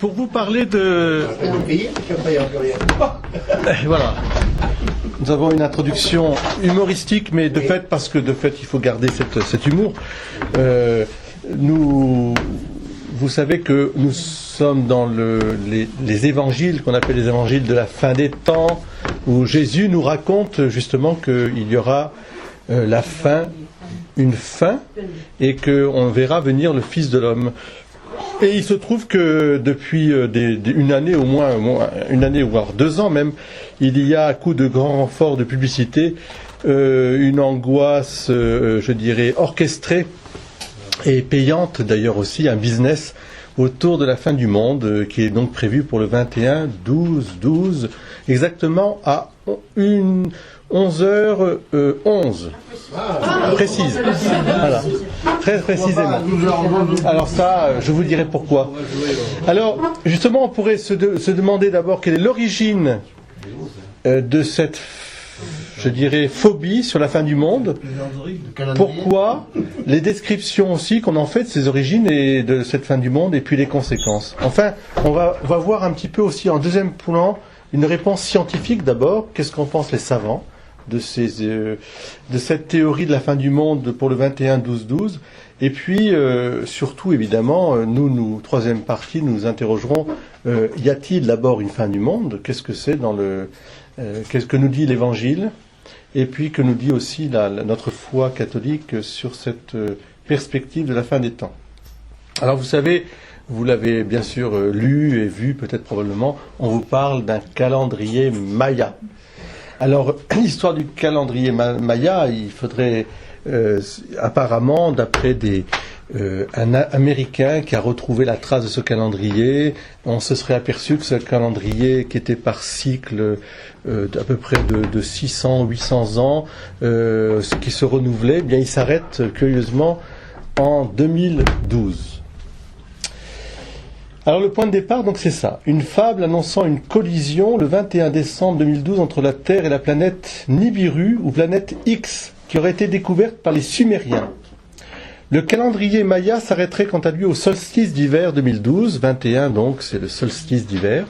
pour vous parler de... Voilà. Nous avons une introduction humoristique, mais de fait, parce que de fait, il faut garder cet humour. Vous savez que nous sommes dans les évangiles, qu'on appelle les évangiles de la fin des temps, où Jésus nous raconte justement qu'il y aura la fin, une fin, et qu'on verra venir le Fils de l'homme. Et il se trouve que depuis une année au moins, une année voire 2 ans même, il y a à coup de grands renforts de publicité une angoisse, je dirais, orchestrée et payante d'ailleurs aussi, un business autour de la fin du monde qui est donc prévu pour le 21/12/12, exactement à 11h11. Précise. Voilà. Très précisément. Alors ça, je vous dirai pourquoi. Alors, justement, on pourrait se demander d'abord quelle est l'origine de cette, je dirais, phobie sur la fin du monde. Pourquoi les descriptions aussi qu'on en fait de ces origines et de cette fin du monde et puis les conséquences. Enfin, on va voir un petit peu aussi en deuxième plan une réponse scientifique d'abord. Qu'est-ce qu'en pensent les savants de cette théorie de la fin du monde pour le 21/12/12, et puis surtout évidemment troisième partie, nous interrogerons y a-t-il d'abord une fin du monde, qu'est-ce que c'est qu'est-ce que nous dit l'Évangile, et puis que nous dit aussi notre foi catholique sur cette perspective de la fin des temps. Alors vous savez, vous l'avez bien sûr lu et vu peut-être probablement, on vous parle d'un calendrier Maya. Alors, l'histoire du calendrier Maya, il faudrait apparemment, d'après un Américain qui a retrouvé la trace de ce calendrier, on se serait aperçu que ce calendrier qui était par cycle à peu près de 600-800 ans, ce qui se renouvelait, eh bien il s'arrête curieusement en 2012. Alors le point de départ, donc c'est ça, une fable annonçant une collision le 21 décembre 2012 entre la Terre et la planète Nibiru, ou planète X, qui aurait été découverte par les Sumériens. Le calendrier Maya s'arrêterait quant à lui au solstice d'hiver 2012, 21 donc, c'est le solstice d'hiver,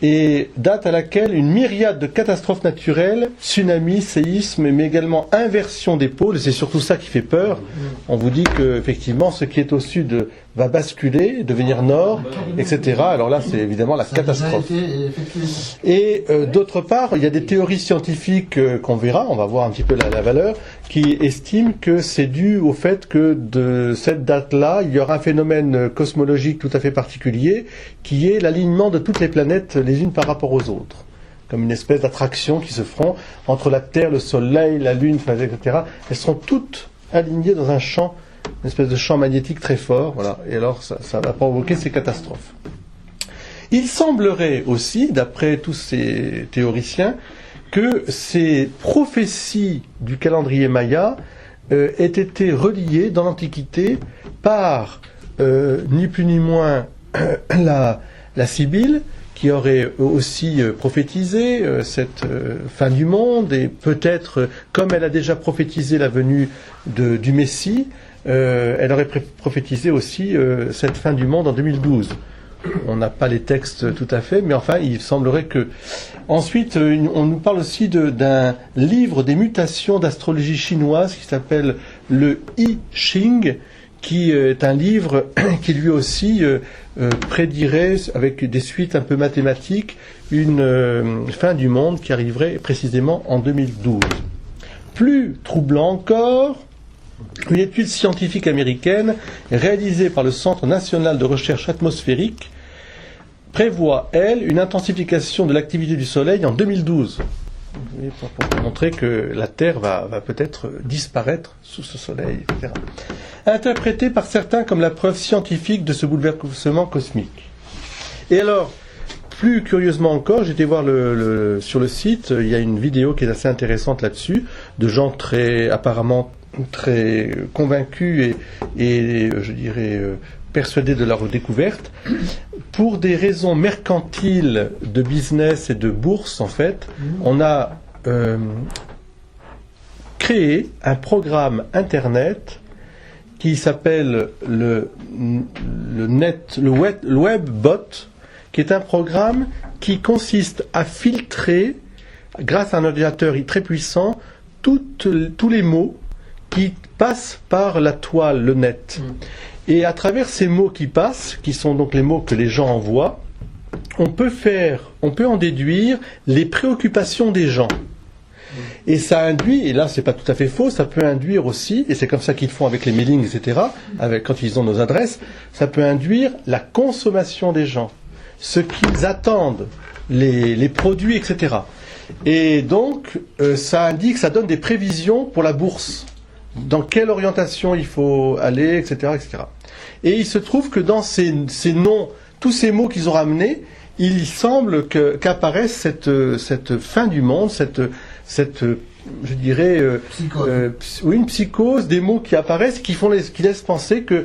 et date à laquelle une myriade de catastrophes naturelles, tsunamis, séismes, mais également inversion des pôles, et c'est surtout ça qui fait peur. On vous dit que effectivement ce qui est au sud va basculer, devenir nord, etc. Alors là, c'est évidemment la catastrophe. Et d'autre part, il y a des théories scientifiques qu'on verra, on va voir un petit peu la valeur, qui estiment que c'est dû au fait que de cette date-là, il y aura un phénomène cosmologique tout à fait particulier, qui est l'alignement de toutes les planètes les unes par rapport aux autres, comme une espèce d'attraction qui se feront entre la Terre, le Soleil, la Lune, etc. Elles seront toutes alignées dans un champ, une espèce de champ magnétique très fort, voilà. Et alors ça va provoquer ces catastrophes. Il semblerait aussi, d'après tous ces théoriciens, que ces prophéties du calendrier Maya aient été reliées dans l'Antiquité par ni plus ni moins la Sibylle, qui aurait aussi prophétisé cette fin du monde, et peut-être, comme elle a déjà prophétisé la venue du Messie, elle aurait prophétisé aussi cette fin du monde en 2012. On n'a pas les textes tout à fait, mais enfin, il semblerait que... Ensuite, on nous parle aussi d'un livre des mutations d'astrologie chinoise qui s'appelle le I Ching, qui est un livre qui lui aussi prédirait, avec des suites un peu mathématiques, une fin du monde qui arriverait précisément en 2012. Plus troublant encore, une étude scientifique américaine réalisée par le Centre national de recherche atmosphérique prévoit, elle, une intensification de l'activité du Soleil en 2012. Pour montrer que la Terre va peut-être disparaître sous ce Soleil, etc. Interprété par certains comme la preuve scientifique de ce bouleversement cosmique. Et alors, plus curieusement encore, j'étais voir sur le site, il y a une vidéo qui est assez intéressante là-dessus, de gens apparemment très convaincus et je dirais persuadés de leur découverte. Pour des raisons mercantiles de business et de bourse, en fait, on a créé un programme Internet qui s'appelle le WebBot, qui est un programme qui consiste à filtrer, grâce à un ordinateur très puissant, tous les mots qui passent par la toile, le net. Et à travers ces mots qui passent, qui sont donc les mots que les gens envoient, on peut en déduire les préoccupations des gens. Et ça induit, et là c'est pas tout à fait faux, ça peut induire aussi, et c'est comme ça qu'ils font avec les mailings, etc., quand ils ont nos adresses, ça peut induire la consommation des gens, ce qu'ils attendent, les produits, etc. Et donc, ça indique, ça donne des prévisions pour la bourse, dans quelle orientation il faut aller, etc., etc. Et il se trouve que dans ces noms, tous ces mots qu'ils ont ramenés, il semble qu'apparaisse cette fin du monde, cette je dirais, une psychose, des mots qui apparaissent, qui laissent penser que,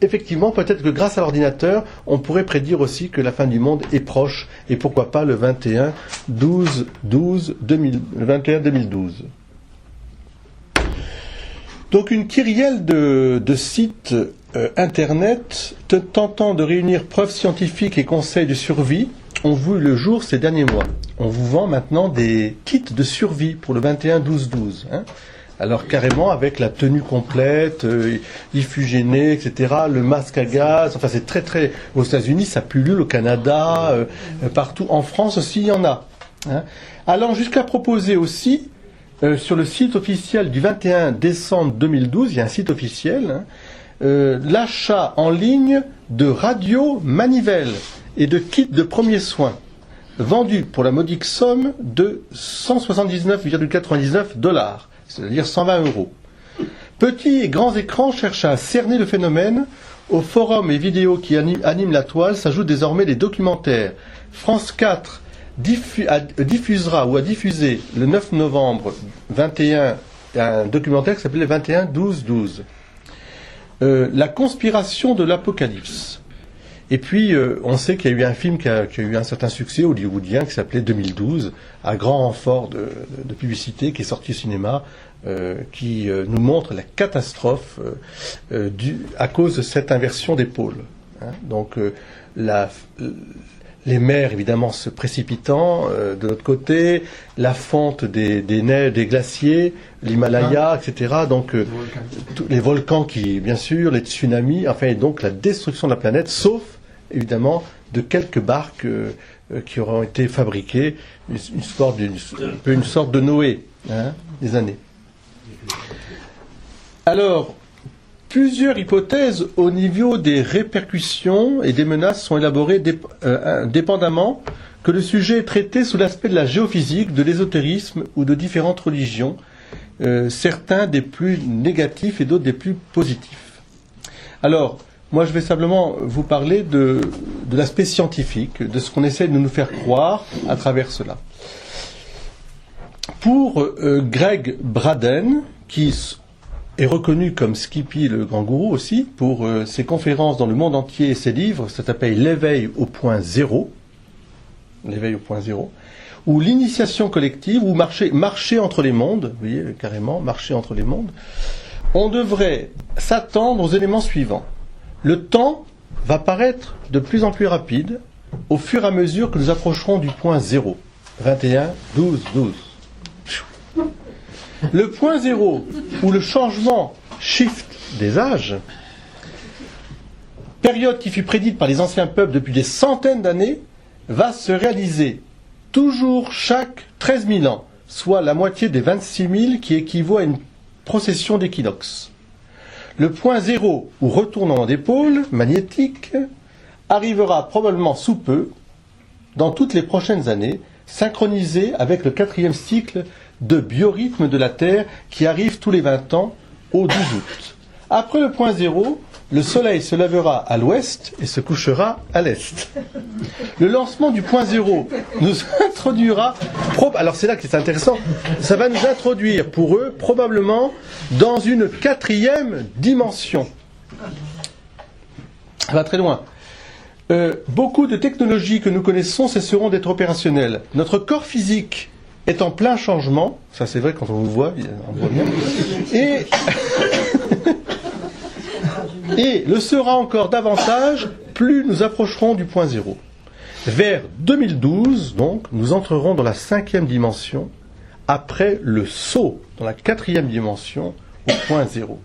effectivement, peut-être que grâce à l'ordinateur, on pourrait prédire aussi que la fin du monde est proche, et pourquoi pas le 21-12-2012. Donc une kyrielle de sites internet tentant de réunir preuves scientifiques et conseils de survie ont vu le jour ces derniers mois. On vous vend maintenant des kits de survie pour le 21-12-12. Alors carrément avec la tenue complète, hygiénée, etc., le masque à gaz, enfin c'est très très... Aux États-Unis ça pullule, au Canada, partout. En France aussi il y en a. Allant jusqu'à proposer aussi, sur le site officiel du 21 décembre 2012, il y a un site officiel, l'achat en ligne de radios manivelles et de kits de premiers soins, vendus pour la modique somme de 179,99$, c'est-à-dire 120 €. Petits et grands écrans cherchent à cerner le phénomène. Aux forums et vidéos qui animent la toile s'ajoutent désormais les documentaires. France 4 diffusera ou a diffusé le 9 novembre 21 un documentaire qui s'appelait 21-12-12. La conspiration de l'apocalypse. Et puis, on sait qu'il y a eu un film qui a eu un certain succès hollywoodien qui s'appelait 2012, à grand renfort de publicité, qui est sorti au cinéma, qui nous montre la catastrophe à cause de cette inversion des pôles. Donc, les mers, évidemment, se précipitant de l'autre côté, la fonte des neiges, des glaciers, l'Himalaya, etc. Donc, les volcans qui, bien sûr, les tsunamis, enfin, et donc la destruction de la planète, sauf, évidemment, de quelques barques qui auront été fabriquées, une sorte de Noé, des années. Alors, plusieurs hypothèses au niveau des répercussions et des menaces sont élaborées dépendamment que le sujet est traité sous l'aspect de la géophysique, de l'ésotérisme ou de différentes religions, certains des plus négatifs et d'autres des plus positifs. Alors, moi je vais simplement vous parler de l'aspect scientifique, de ce qu'on essaie de nous faire croire à travers cela. Pour Greg Braden, qui est reconnu comme Skippy le grand gourou aussi, pour ses conférences dans le monde entier et ses livres, ça s'appelle L'éveil au point zéro, ou l'initiation collective, ou marcher entre les mondes, vous voyez, carrément, marcher entre les mondes, on devrait s'attendre aux éléments suivants. Le temps va paraître de plus en plus rapide au fur et à mesure que nous approcherons du point zéro, 21-12-12. Le point zéro, ou le changement shift des âges, période qui fut prédite par les anciens peuples depuis des centaines d'années, va se réaliser toujours chaque 13 000 ans, soit la moitié des 26 000 qui équivaut à une procession d'équinoxe. Le point zéro, ou retournement des pôles magnétiques, arrivera probablement sous peu, dans toutes les prochaines années, synchronisé avec le 4e cycle de biorhythme de la Terre qui arrive tous les 20 ans au 12 août. Après le point zéro, le Soleil se lèvera à l'ouest et se couchera à l'est. Le lancement du point zéro nous introduira, alors c'est là que c'est intéressant, ça va nous introduire pour eux probablement dans une 4e dimension. Ça va très loin. Beaucoup de technologies que nous connaissons cesseront d'être opérationnelles. Notre corps physique est en plein changement, ça c'est vrai quand on vous voit, on voit bien, et Et le sera encore davantage plus nous approcherons du point zéro. Vers 2012, donc, nous entrerons dans la 5e dimension, après le saut dans la 4e dimension au point zéro.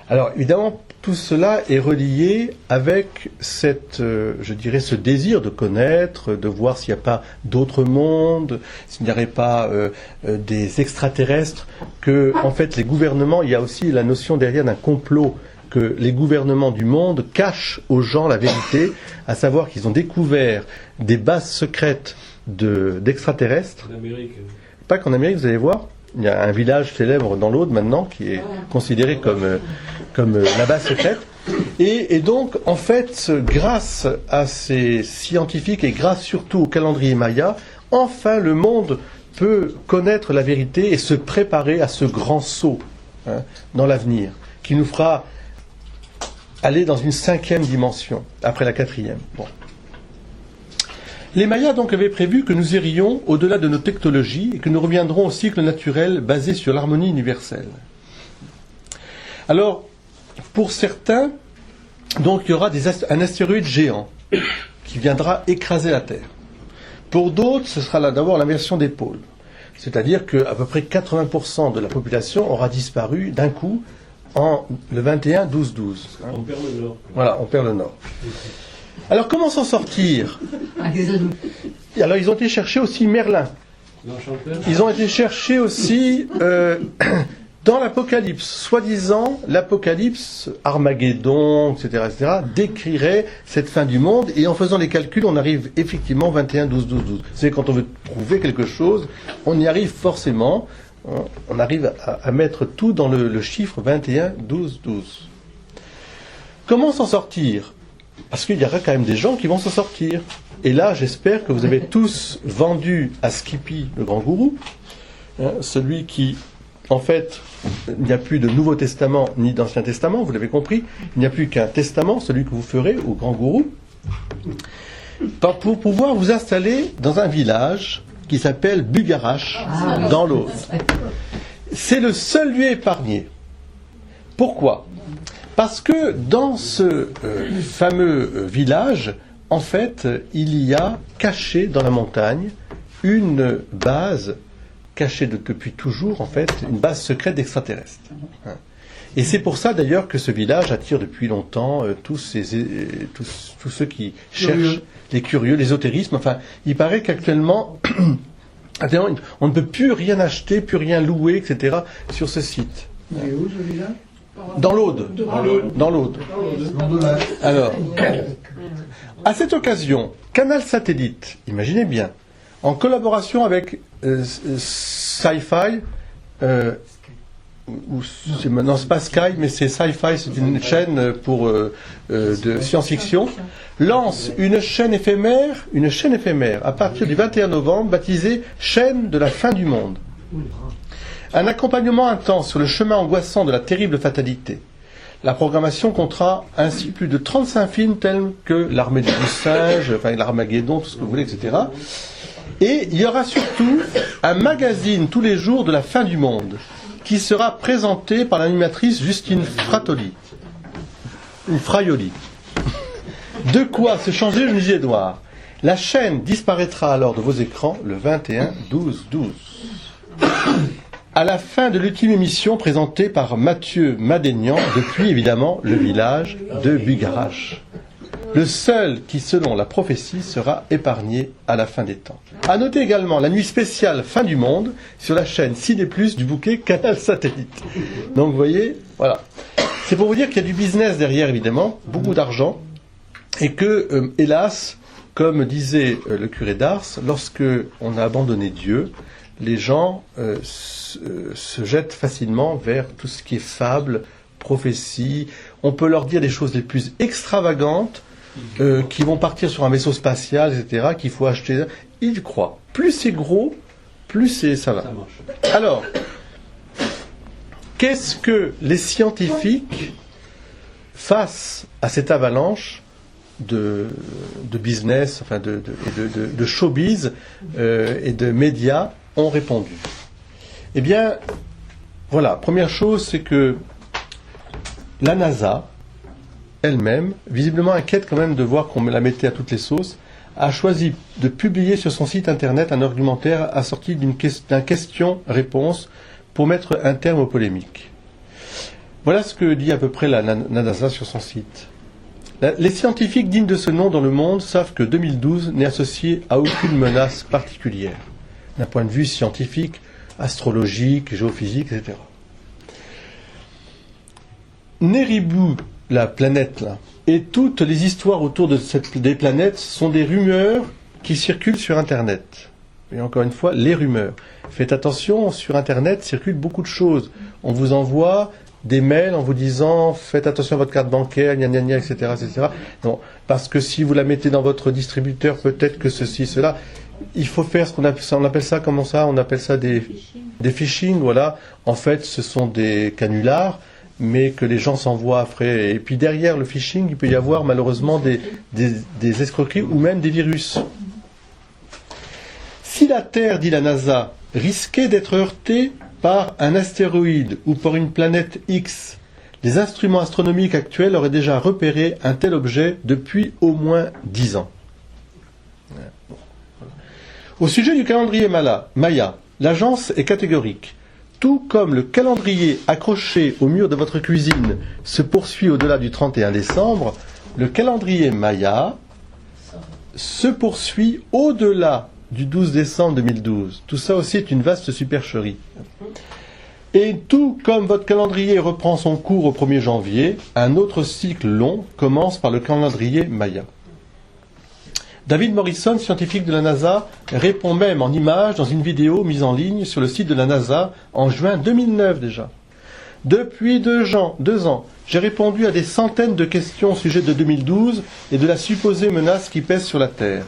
Alors, évidemment, tout cela est relié avec je dirais, ce désir de connaître, de voir s'il n'y a pas d'autres mondes, s'il n'y aurait pas des extraterrestres, que, en fait, les gouvernements, il y a aussi la notion derrière d'un complot, que les gouvernements du monde cachent aux gens la vérité, à savoir qu'ils ont découvert des bases secrètes d'extraterrestres. En Amérique. Pas qu'en Amérique, vous allez voir, il y a un village célèbre dans l'Aude maintenant qui est considéré comme la base secrète. Et donc, en fait, grâce à ces scientifiques et grâce surtout au calendrier Maya, enfin le monde peut connaître la vérité et se préparer à ce grand saut dans l'avenir, qui nous fera aller dans une 5e dimension, après la 4e. Bon. Les Mayas donc avaient prévu que nous irions au-delà de nos technologies et que nous reviendrons au cycle naturel basé sur l'harmonie universelle. Alors, pour certains, donc il y aura un astéroïde géant qui viendra écraser la Terre. Pour d'autres, ce sera d'abord l'inversion des pôles. C'est-à-dire qu'à peu près 80% de la population aura disparu d'un coup le 21-12-12. On perd le nord. Voilà, on perd le nord. Alors, comment s'en sortir? Alors, ils ont été chercher aussi Merlin. Ils ont été chercher aussi dans l'Apocalypse. Soi-disant, l'Apocalypse, Armageddon, etc., décrirait cette fin du monde. Et en faisant les calculs, on arrive effectivement 21-12-12-12. C'est quand on veut prouver quelque chose, on y arrive forcément. On arrive à mettre tout dans le chiffre 21-12-12. Comment s'en sortir? Parce qu'il y aura quand même des gens qui vont s'en sortir. Et là, j'espère que vous avez tous vendu à Skippy, le grand gourou, celui qui, en fait, il n'y a plus de Nouveau Testament ni d'Ancien Testament, vous l'avez compris, il n'y a plus qu'un testament, celui que vous ferez au grand gourou, pour pouvoir vous installer dans un village qui s'appelle Bugarache, dans l'Aude. C'est le seul lieu épargné. Pourquoi? Parce que dans ce fameux village, en fait, il y a caché dans la montagne une base, cachée depuis toujours, en fait, une base secrète d'extraterrestres. Et c'est pour ça d'ailleurs que ce village attire depuis longtemps tous ceux qui cherchent, les curieux, l'ésotérisme. Enfin, il paraît qu'actuellement, on ne peut plus rien acheter, plus rien louer, etc. sur ce site. Et où ce village? Dans l'Aude. Dans l'Aude. Alors, à cette occasion, Canal Satellite, imaginez bien, en collaboration avec Sci-Fi, non, c'est pas Sky, mais c'est Sci-Fi, c'est une chaîne de science-fiction, lance une chaîne éphémère à partir du 21 novembre, baptisée Chaîne de la fin du monde. Un accompagnement intense sur le chemin angoissant de la terrible fatalité. La programmation comptera ainsi plus de 35 films tels que L'Armée du singe, enfin l'Armageddon, tout ce que vous voulez, etc. Et il y aura surtout un magazine tous les jours de la fin du monde, qui sera présenté par l'animatrice Justine Fraioli. De quoi se changer le musée Édouard. La chaîne disparaîtra alors de vos écrans le 21-12-12. À la fin de l'ultime émission présentée par Mathieu Madénian, depuis évidemment le village de Bugarache. Le seul qui, selon la prophétie, sera épargné à la fin des temps. À noter également la nuit spéciale Fin du Monde sur la chaîne Ciné+, du bouquet Canal Satellite. Donc vous voyez, voilà. C'est pour vous dire qu'il y a du business derrière, évidemment, beaucoup d'argent, et que, hélas, comme disait le curé d'Ars, lorsque on a abandonné Dieu, les gens se jettent facilement vers tout ce qui est fable, prophétie. On peut leur dire des choses les plus extravagantes, qui vont partir sur un vaisseau spatial, etc., qu'il faut acheter. Ils croient. Plus c'est gros, plus ça va. Alors, qu'est-ce que les scientifiques, face à cette avalanche de business, enfin de showbiz et de médias, ont répondu? Eh bien, voilà, première chose, c'est que la NASA elle-même, visiblement inquiète quand même de voir qu'on la mettait à toutes les sauces, a choisi de publier sur son site internet un argumentaire assorti d'un question-réponse pour mettre un terme aux polémiques. Voilà ce que dit à peu près la NASA sur son site. Les scientifiques dignes de ce nom dans le monde savent que 2012 n'est associé à aucune menace particulière, d'un point de vue scientifique, astrologique, géophysique, etc. Neribu, la planète là, et toutes les histoires autour des planètes sont des rumeurs qui circulent sur Internet. Et encore une fois, les rumeurs. Faites attention, sur Internet circulent beaucoup de choses. On vous envoie des mails en vous disant faites attention à votre carte bancaire, gna gna gna, etc., etc. Non, parce que si vous la mettez dans votre distributeur, peut-être que ceci, cela. Il faut faire ce qu'on appelle ça, comment ça? On appelle ça des phishing, voilà. En fait, ce sont des canulars, mais que les gens s'envoient après. Et puis derrière le phishing, il peut y avoir malheureusement des escroqueries ou même des virus. Si la Terre, dit la NASA, risquait d'être heurtée par un astéroïde ou par une planète X, les instruments astronomiques actuels auraient déjà repéré un tel objet depuis au moins 10 ans. Au sujet du calendrier Maya, l'agence est catégorique. Tout comme le calendrier accroché au mur de votre cuisine se poursuit au-delà du 31 décembre, le calendrier Maya se poursuit au-delà du 12 décembre 2012. Tout ça aussi est une vaste supercherie. Et tout comme votre calendrier reprend son cours au 1er janvier, un autre cycle long commence par le calendrier Maya. David Morrison, scientifique de la NASA, répond même en images dans une vidéo mise en ligne sur le site de la NASA en juin 2009 déjà. Depuis 2 ans, j'ai répondu à des centaines de questions au sujet de 2012 et de la supposée menace qui pèse sur la Terre.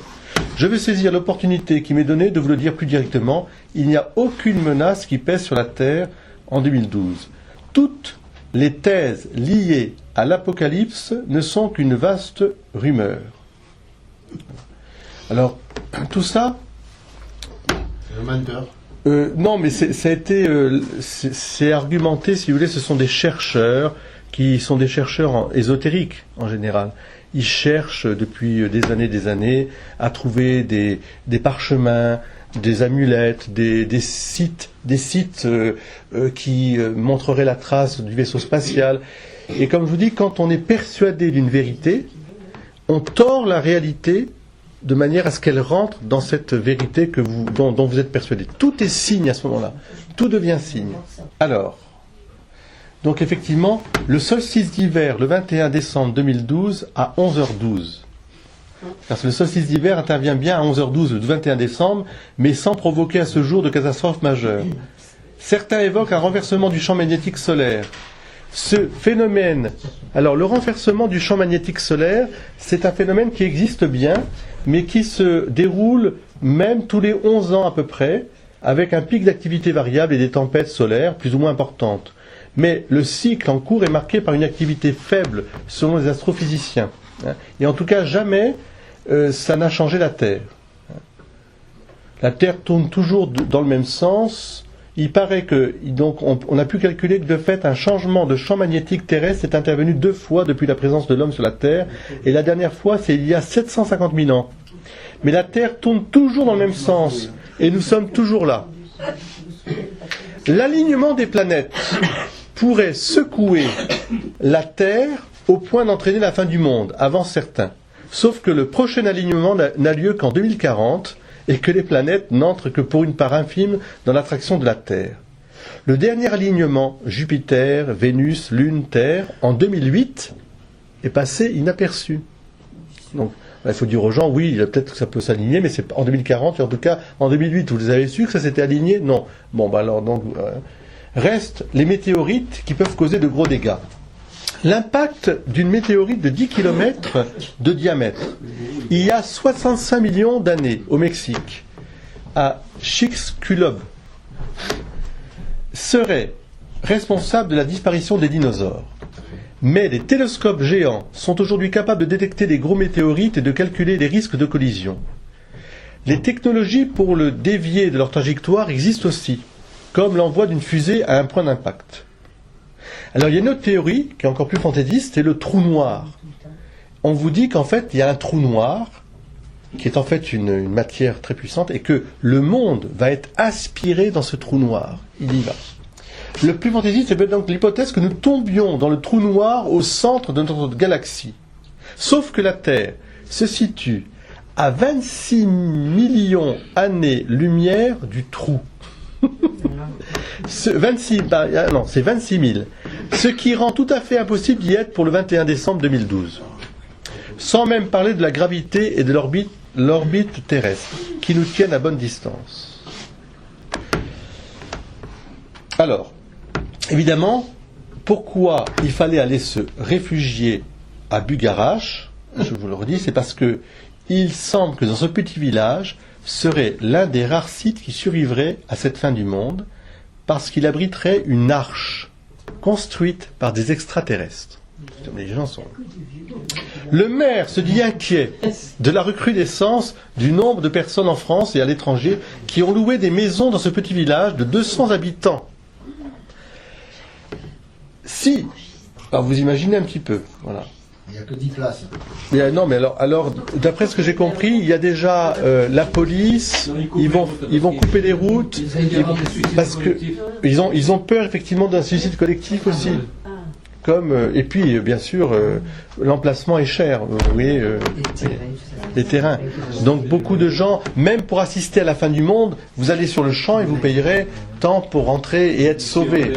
Je vais saisir l'opportunité qui m'est donnée de vous le dire plus directement. Il n'y a aucune menace qui pèse sur la Terre en 2012. Toutes les thèses liées à l'apocalypse ne sont qu'une vaste rumeur. Alors, tout ça... Le menteur. Non, mais c'est argumenté, si vous voulez, ce sont des chercheurs qui sont des chercheurs ésotériques en général. Ils cherchent depuis des années à trouver des parchemins, des amulettes, des sites qui montreraient la trace du vaisseau spatial. Et comme je vous dis, quand on est persuadé d'une vérité, on tord la réalité de manière à ce qu'elle rentre dans cette vérité dont vous êtes persuadé. Tout est signe à ce moment-là. Tout devient signe. Alors, donc effectivement, le solstice d'hiver, le 21 décembre 2012, à 11h12. Parce que le solstice d'hiver intervient bien à 11h12 le 21 décembre, mais sans provoquer à ce jour de catastrophe majeure. Certains évoquent un renversement du champ magnétique solaire. Ce phénomène, alors le renversement du champ magnétique solaire, c'est un phénomène qui existe bien, mais qui se déroule même tous les 11 ans à peu près, avec un pic d'activité variable et des tempêtes solaires plus ou moins importantes. Mais le cycle en cours est marqué par une activité faible selon les astrophysiciens. Et en tout cas, jamais ça n'a changé la Terre. La Terre tourne toujours dans le même sens. Il paraît que, donc, on a pu calculer que de fait, un changement de champ magnétique terrestre est intervenu 2 fois depuis la présence de l'homme sur la Terre, et la dernière fois, c'est il y a 750 000 ans. Mais la Terre tourne toujours dans le même sens, et nous sommes toujours là. L'alignement des planètes pourrait secouer la Terre au point d'entraîner la fin du monde, avant certains. Sauf que le prochain alignement n'a lieu qu'en 2040, et que les planètes n'entrent que pour une part infime dans l'attraction de la Terre. Le dernier alignement, Jupiter, Vénus, Lune, Terre, en 2008, est passé inaperçu. Donc, il faut dire aux gens, oui, peut-être que ça peut s'aligner, mais c'est en 2040, et en tout cas, en 2008, vous les avez su que ça s'était aligné? Non. Bon, alors, donc, restent les météorites qui peuvent causer de gros dégâts. L'impact d'une météorite de 10 km de diamètre, il y a 65 millions d'années au Mexique, à Chicxulub, serait responsable de la disparition des dinosaures. Mais des télescopes géants sont aujourd'hui capables de détecter les gros météorites et de calculer les risques de collision. Les technologies pour le dévier de leur trajectoire existent aussi, comme l'envoi d'une fusée à un point d'impact. Alors il y a une autre théorie qui est encore plus fantaisiste, c'est le trou noir. on vous dit qu'en fait, il y a un trou noir, qui est en fait une matière très puissante, et que le monde va être aspiré dans ce trou noir. Il y va. Le plus fantaisiste, c'est donc l'hypothèse que nous tombions dans le trou noir au centre de notre galaxie. Sauf que la Terre se situe à 26 millions années-lumière du trou. C'est 26 000. Ce qui rend tout à fait impossible d'y être pour le 21 décembre 2012. Sans même parler de la gravité et de l'orbite terrestre, qui nous tiennent à bonne distance. Alors, évidemment, pourquoi il fallait aller se réfugier à Bugarache, je vous le redis, c'est parce que il semble que dans ce petit village serait l'un des rares sites qui survivrait à cette fin du monde, parce qu'il abriterait une arche construite par des extraterrestres. Les gens sont... Le maire se dit inquiet de la recrudescence du nombre de personnes en France et à l'étranger qui ont loué des maisons dans ce petit village de 200 habitants. Si, alors vous imaginez un petit peu, voilà. Il n'y a que 10 places. Non, mais alors, d'après ce que j'ai compris, il y a déjà la police, ils vont couper les routes, parce que ils ont peur effectivement d'un suicide collectif aussi. Et puis, bien sûr, l'emplacement est cher, vous voyez, les terrains. Donc beaucoup de gens, même pour assister à la fin du monde, vous allez sur le champ et vous payerez tant pour rentrer et être sauvé.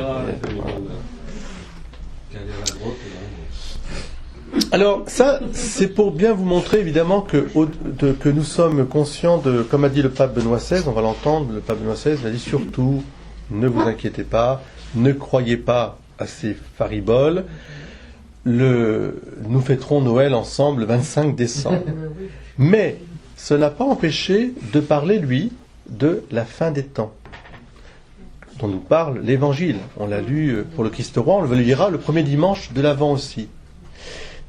Alors ça, c'est pour bien vous montrer évidemment que nous sommes conscients de, comme a dit le pape Benoît XVI, on va l'entendre, le pape Benoît XVI a dit surtout, ne vous inquiétez pas, ne croyez pas à ces fariboles, nous fêterons Noël ensemble le 25 décembre. Mais ça n'a pas empêché de parler, lui, de la fin des temps, dont nous parle l'Évangile. On l'a lu pour le Christ roi, on le lira le premier dimanche de l'Avent aussi.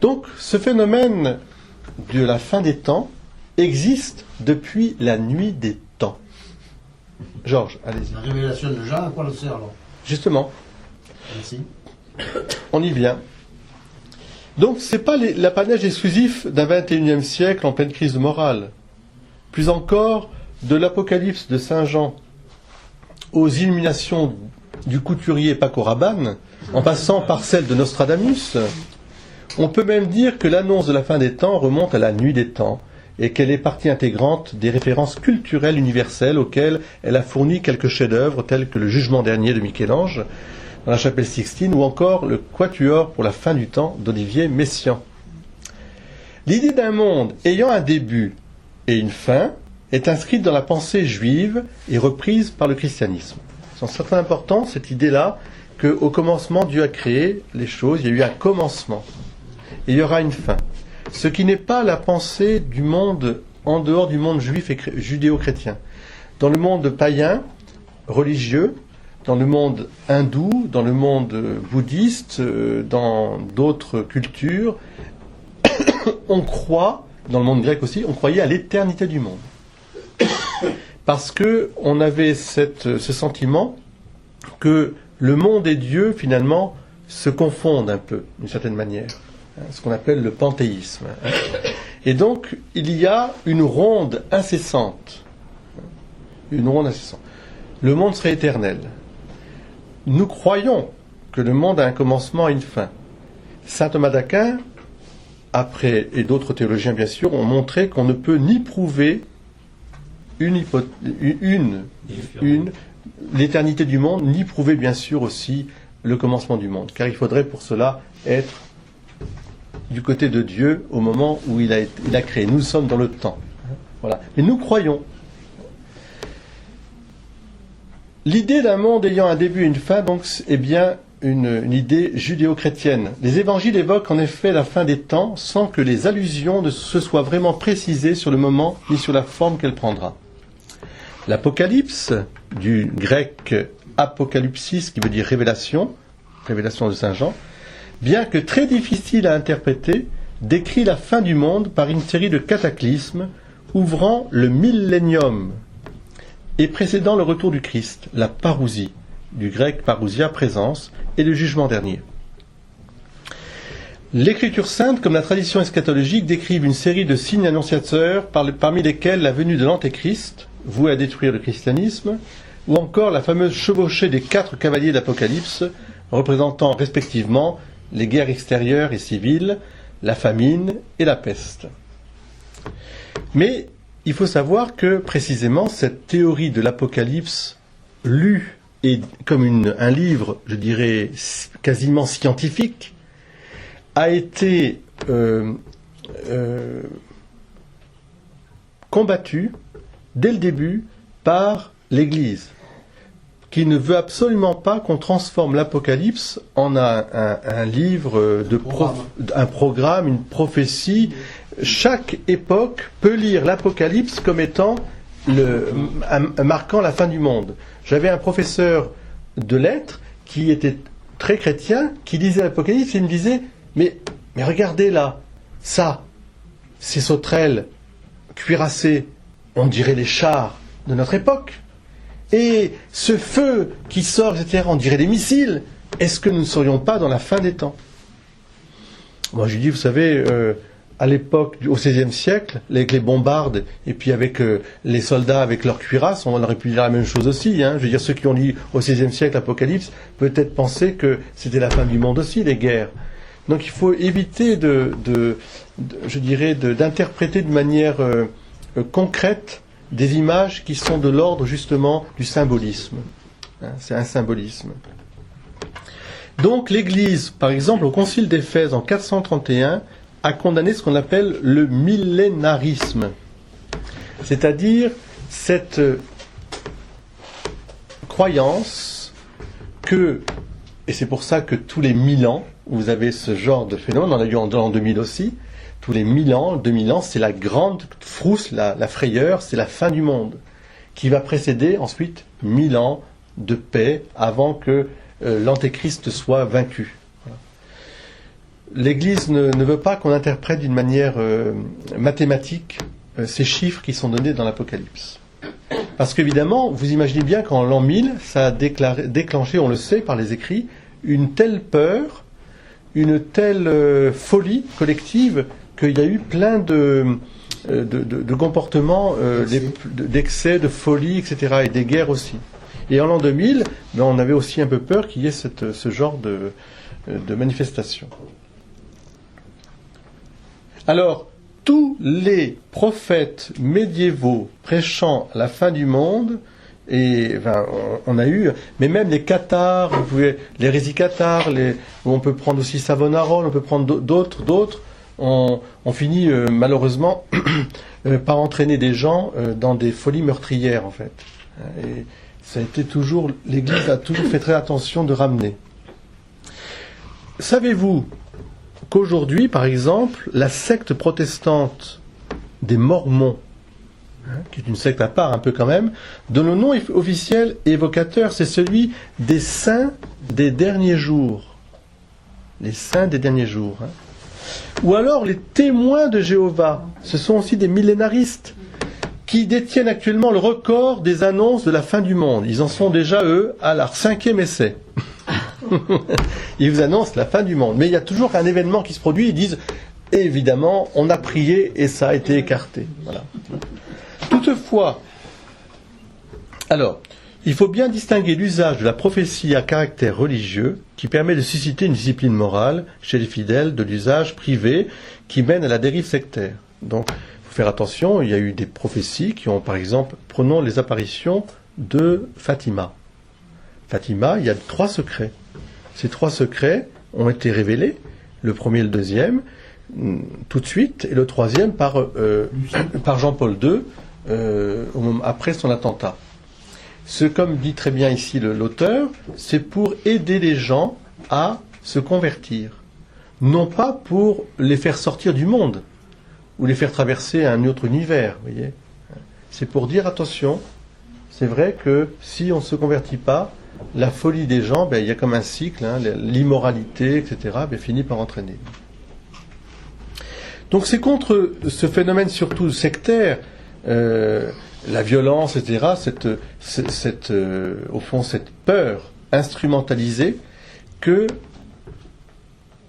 Donc, ce phénomène de la fin des temps existe depuis la nuit des temps. Georges, allez-y. La révélation de Jean, à quoi le sert alors? Justement. Merci. On y vient. Donc, ce n'est pas l'apanage exclusif d'un 21e siècle en pleine crise morale. Plus encore, de l'Apocalypse de Saint Jean aux illuminations du couturier Paco Rabanne, en passant par celle de Nostradamus, on peut même dire que l'annonce de la fin des temps remonte à la nuit des temps et qu'elle est partie intégrante des références culturelles universelles auxquelles elle a fourni quelques chefs-d'œuvre tels que le Jugement dernier de Michel-Ange dans la chapelle Sixtine ou encore le Quatuor pour la fin du temps d'Olivier Messiaen. L'idée d'un monde ayant un début et une fin est inscrite dans la pensée juive et reprise par le christianisme. C'est très important cette idée-là qu'au commencement Dieu a créé les choses, il y a eu un commencement. Et il y aura une fin. Ce qui n'est pas la pensée du monde en dehors du monde juif et judéo-chrétien. Dans le monde païen, religieux, dans le monde hindou, dans le monde bouddhiste, dans d'autres cultures, on croit, dans le monde grec aussi, on croyait à l'éternité du monde. Parce que on avait ce sentiment que le monde et Dieu, finalement, se confondent un peu, d'une certaine manière. Ce qu'on appelle le panthéisme. Et donc, il y a une ronde incessante. Une ronde incessante. Le monde serait éternel. Nous croyons que le monde a un commencement et une fin. Saint Thomas d'Aquin, après, et d'autres théologiens bien sûr, ont montré qu'on ne peut ni prouver l'éternité du monde, ni prouver bien sûr aussi le commencement du monde. Car il faudrait pour cela être du côté de Dieu au moment où il a créé. Nous sommes dans le temps. Voilà. Mais nous croyons. L'idée d'un monde ayant un début et une fin, donc, est bien une idée judéo-chrétienne. Les évangiles évoquent en effet la fin des temps sans que les allusions ne se soient vraiment précisées sur le moment ni sur la forme qu'elle prendra. L'Apocalypse, du grec apocalypsis, qui veut dire révélation, révélation de Saint Jean, bien que très difficile à interpréter, décrit la fin du monde par une série de cataclysmes ouvrant le millénium et précédant le retour du Christ, la parousie, du grec parousia, présence, et le jugement dernier. L'Écriture sainte, comme la tradition eschatologique, décrivent une série de signes annonciateurs parmi lesquels la venue de l'Antéchrist, voué à détruire le christianisme, ou encore la fameuse chevauchée des 4 cavaliers d'Apocalypse, représentant respectivement les guerres extérieures et civiles, la famine et la peste. Mais il faut savoir que précisément cette théorie de l'Apocalypse, lue et comme un livre, je dirais, quasiment scientifique, a été combattue dès le début par l'Église, qui ne veut absolument pas qu'on transforme l'Apocalypse en un livre, un programme, une prophétie. Chaque époque peut lire l'Apocalypse comme étant marquant la fin du monde. J'avais un professeur de lettres qui était très chrétien, qui lisait l'Apocalypse et il me disait mais regardez là, ça, ces sauterelles cuirassées, on dirait les chars de notre époque. Et ce feu qui sort, etc., on dirait des missiles. Est-ce que nous ne serions pas dans la fin des temps? Moi, je lui dis, vous savez, à l'époque, au XVIe siècle, avec les bombardes, et puis avec les soldats avec leurs cuirasses, on aurait pu dire la même chose aussi. Hein. Je veux dire, ceux qui ont lu au XVIe siècle l'Apocalypse, peut-être pensaient que c'était la fin du monde aussi, les guerres. Donc il faut éviter je dirais, d'interpréter de manière concrète des images qui sont de l'ordre justement du symbolisme. Hein, c'est un symbolisme. Donc l'Église, par exemple, au Concile d'Éphèse en 431, a condamné ce qu'on appelle le millénarisme, c'est-à-dire cette croyance que, et c'est pour ça que tous les 1000 ans, vous avez ce genre de phénomène, on a eu en 2000 aussi, tous les 1000 ans, 2000 ans, c'est la grande frousse, la frayeur, c'est la fin du monde, qui va précéder ensuite 1000 ans de paix avant que l'Antéchrist soit vaincu. Voilà. L'Église ne veut pas qu'on interprète d'une manière mathématique ces chiffres qui sont donnés dans l'Apocalypse. Parce qu'évidemment, vous imaginez bien qu'en l'an 1000, ça a déclenché, on le sait par les écrits, une telle peur, une telle folie collective qu'il y a eu plein de comportements, d'excès, de folie, etc., et des guerres aussi. Et en l'an 2000, on avait aussi un peu peur qu'il y ait ce genre de manifestation. Alors, tous les prophètes médiévaux prêchant la fin du monde, et enfin, on a eu, mais même les cathares, l'hérésie cathare, on peut prendre aussi Savonarole, on peut prendre d'autres, on finit malheureusement par entraîner des gens dans des folies meurtrières en fait. Et ça a été toujours, l'Église a toujours fait très attention de ramener. Savez-vous qu'aujourd'hui, par exemple, la secte protestante des Mormons, qui est une secte à part un peu quand même, dont le nom officiel et évocateur, c'est celui des saints des derniers jours. Les saints des derniers jours. Hein. Ou alors les témoins de Jéhovah, ce sont aussi des millénaristes qui détiennent actuellement le record des annonces de la fin du monde. Ils en sont déjà, eux, à leur 5e essai. Ils vous annoncent la fin du monde. Mais il y a toujours un événement qui se produit, ils disent, évidemment, on a prié et ça a été écarté. Voilà. Toutefois, alors, il faut bien distinguer l'usage de la prophétie à caractère religieux, qui permet de susciter une discipline morale chez les fidèles, de l'usage privé, qui mène à la dérive sectaire. Donc, il faut faire attention, il y a eu des prophéties qui ont, par exemple, prenons les apparitions de Fatima. Fatima, il y a 3 secrets. Ces 3 secrets ont été révélés, le premier et le deuxième, tout de suite, et le troisième par Jean-Paul II, après son attentat. Comme dit très bien ici l'auteur, c'est pour aider les gens à se convertir. Non pas pour les faire sortir du monde, ou les faire traverser un autre univers, vous voyez. C'est pour dire, attention, c'est vrai que si on ne se convertit pas, la folie des gens, il y a comme un cycle, hein, l'immoralité, etc., finit par entraîner. Donc c'est contre ce phénomène surtout sectaire, la violence, etc., au fond cette peur instrumentalisée, que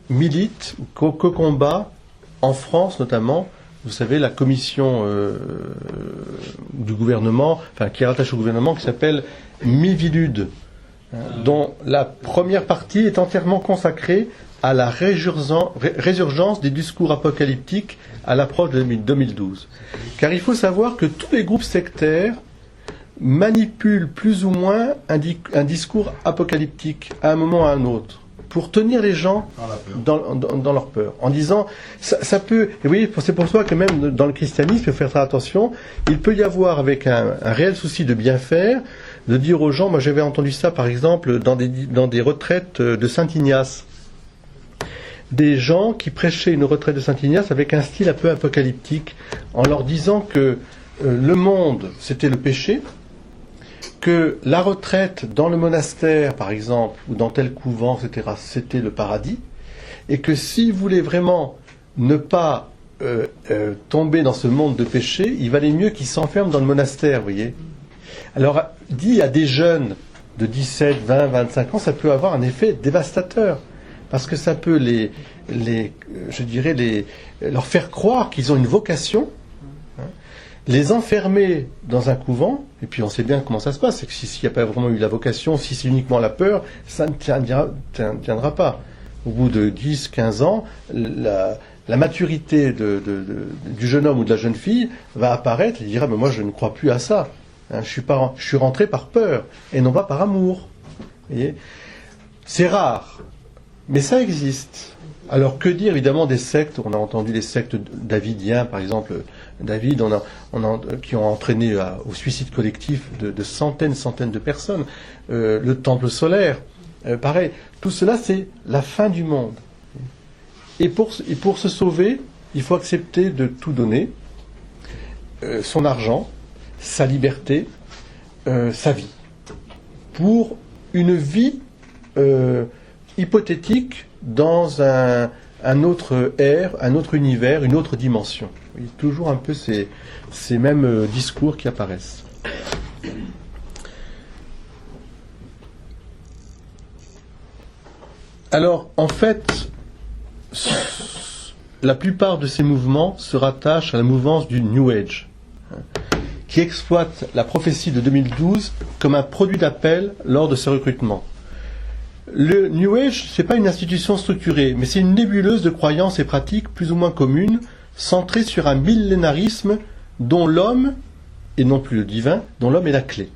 milite, co-combat, en France notamment, vous savez, la commission du gouvernement, enfin qui est rattachée au gouvernement, qui s'appelle Miviludes, dont la première partie est entièrement consacrée à la résurgence des discours apocalyptiques à l'approche de 2012. Car il faut savoir que tous les groupes sectaires manipulent plus ou moins un discours apocalyptique à un moment ou à un autre, pour tenir les gens dans leur peur, en disant, ça peut, et vous voyez, c'est pour ça que même dans le christianisme, il faut faire très attention, il peut y avoir, avec un réel souci de bien faire, de dire aux gens, moi j'avais entendu ça par exemple dans des retraites de Saint-Ignace, des gens qui prêchaient une retraite de Saint-Ignace avec un style un peu apocalyptique, en leur disant que le monde, c'était le péché, que la retraite dans le monastère, par exemple, ou dans tel couvent, etc., c'était le paradis, et que s'ils voulaient vraiment ne pas tomber dans ce monde de péché, il valait mieux qu'ils s'enferment dans le monastère, vous voyez. Alors, dit à des jeunes de 17, 20, 25 ans, ça peut avoir un effet dévastateur, parce que ça peut leur faire croire qu'ils ont une vocation, les enfermer dans un couvent, et puis on sait bien comment ça se passe, c'est que s'il n'y a pas vraiment eu la vocation, si c'est uniquement la peur, ça ne tiendra pas. Au bout de 10, 15 ans, la maturité du jeune homme ou de la jeune fille va apparaître, et il dira, mais moi je ne crois plus à ça. Je suis rentré par peur, et non pas par amour. Vous voyez, c'est rare, mais ça existe. Alors que dire évidemment des sectes? On a entendu les sectes davidiens, par exemple, David, qui ont entraîné au suicide collectif de centaines de personnes. Le temple solaire, pareil. Tout cela, c'est la fin du monde. Et pour se sauver, il faut accepter de tout donner, son argent, sa liberté, sa vie, pour une vie hypothétique dans un autre ère, un autre univers, une autre dimension. Il y a toujours un peu ces mêmes discours qui apparaissent. Alors, en fait, la plupart de ces mouvements se rattachent à la mouvance du New Age, qui exploite la prophétie de 2012 comme un produit d'appel lors de ses recrutements. Le New Age, c'est pas une institution structurée, mais c'est une nébuleuse de croyances et pratiques plus ou moins communes, centrée sur un millénarisme dont l'homme, et non plus le divin, dont l'homme est la clé.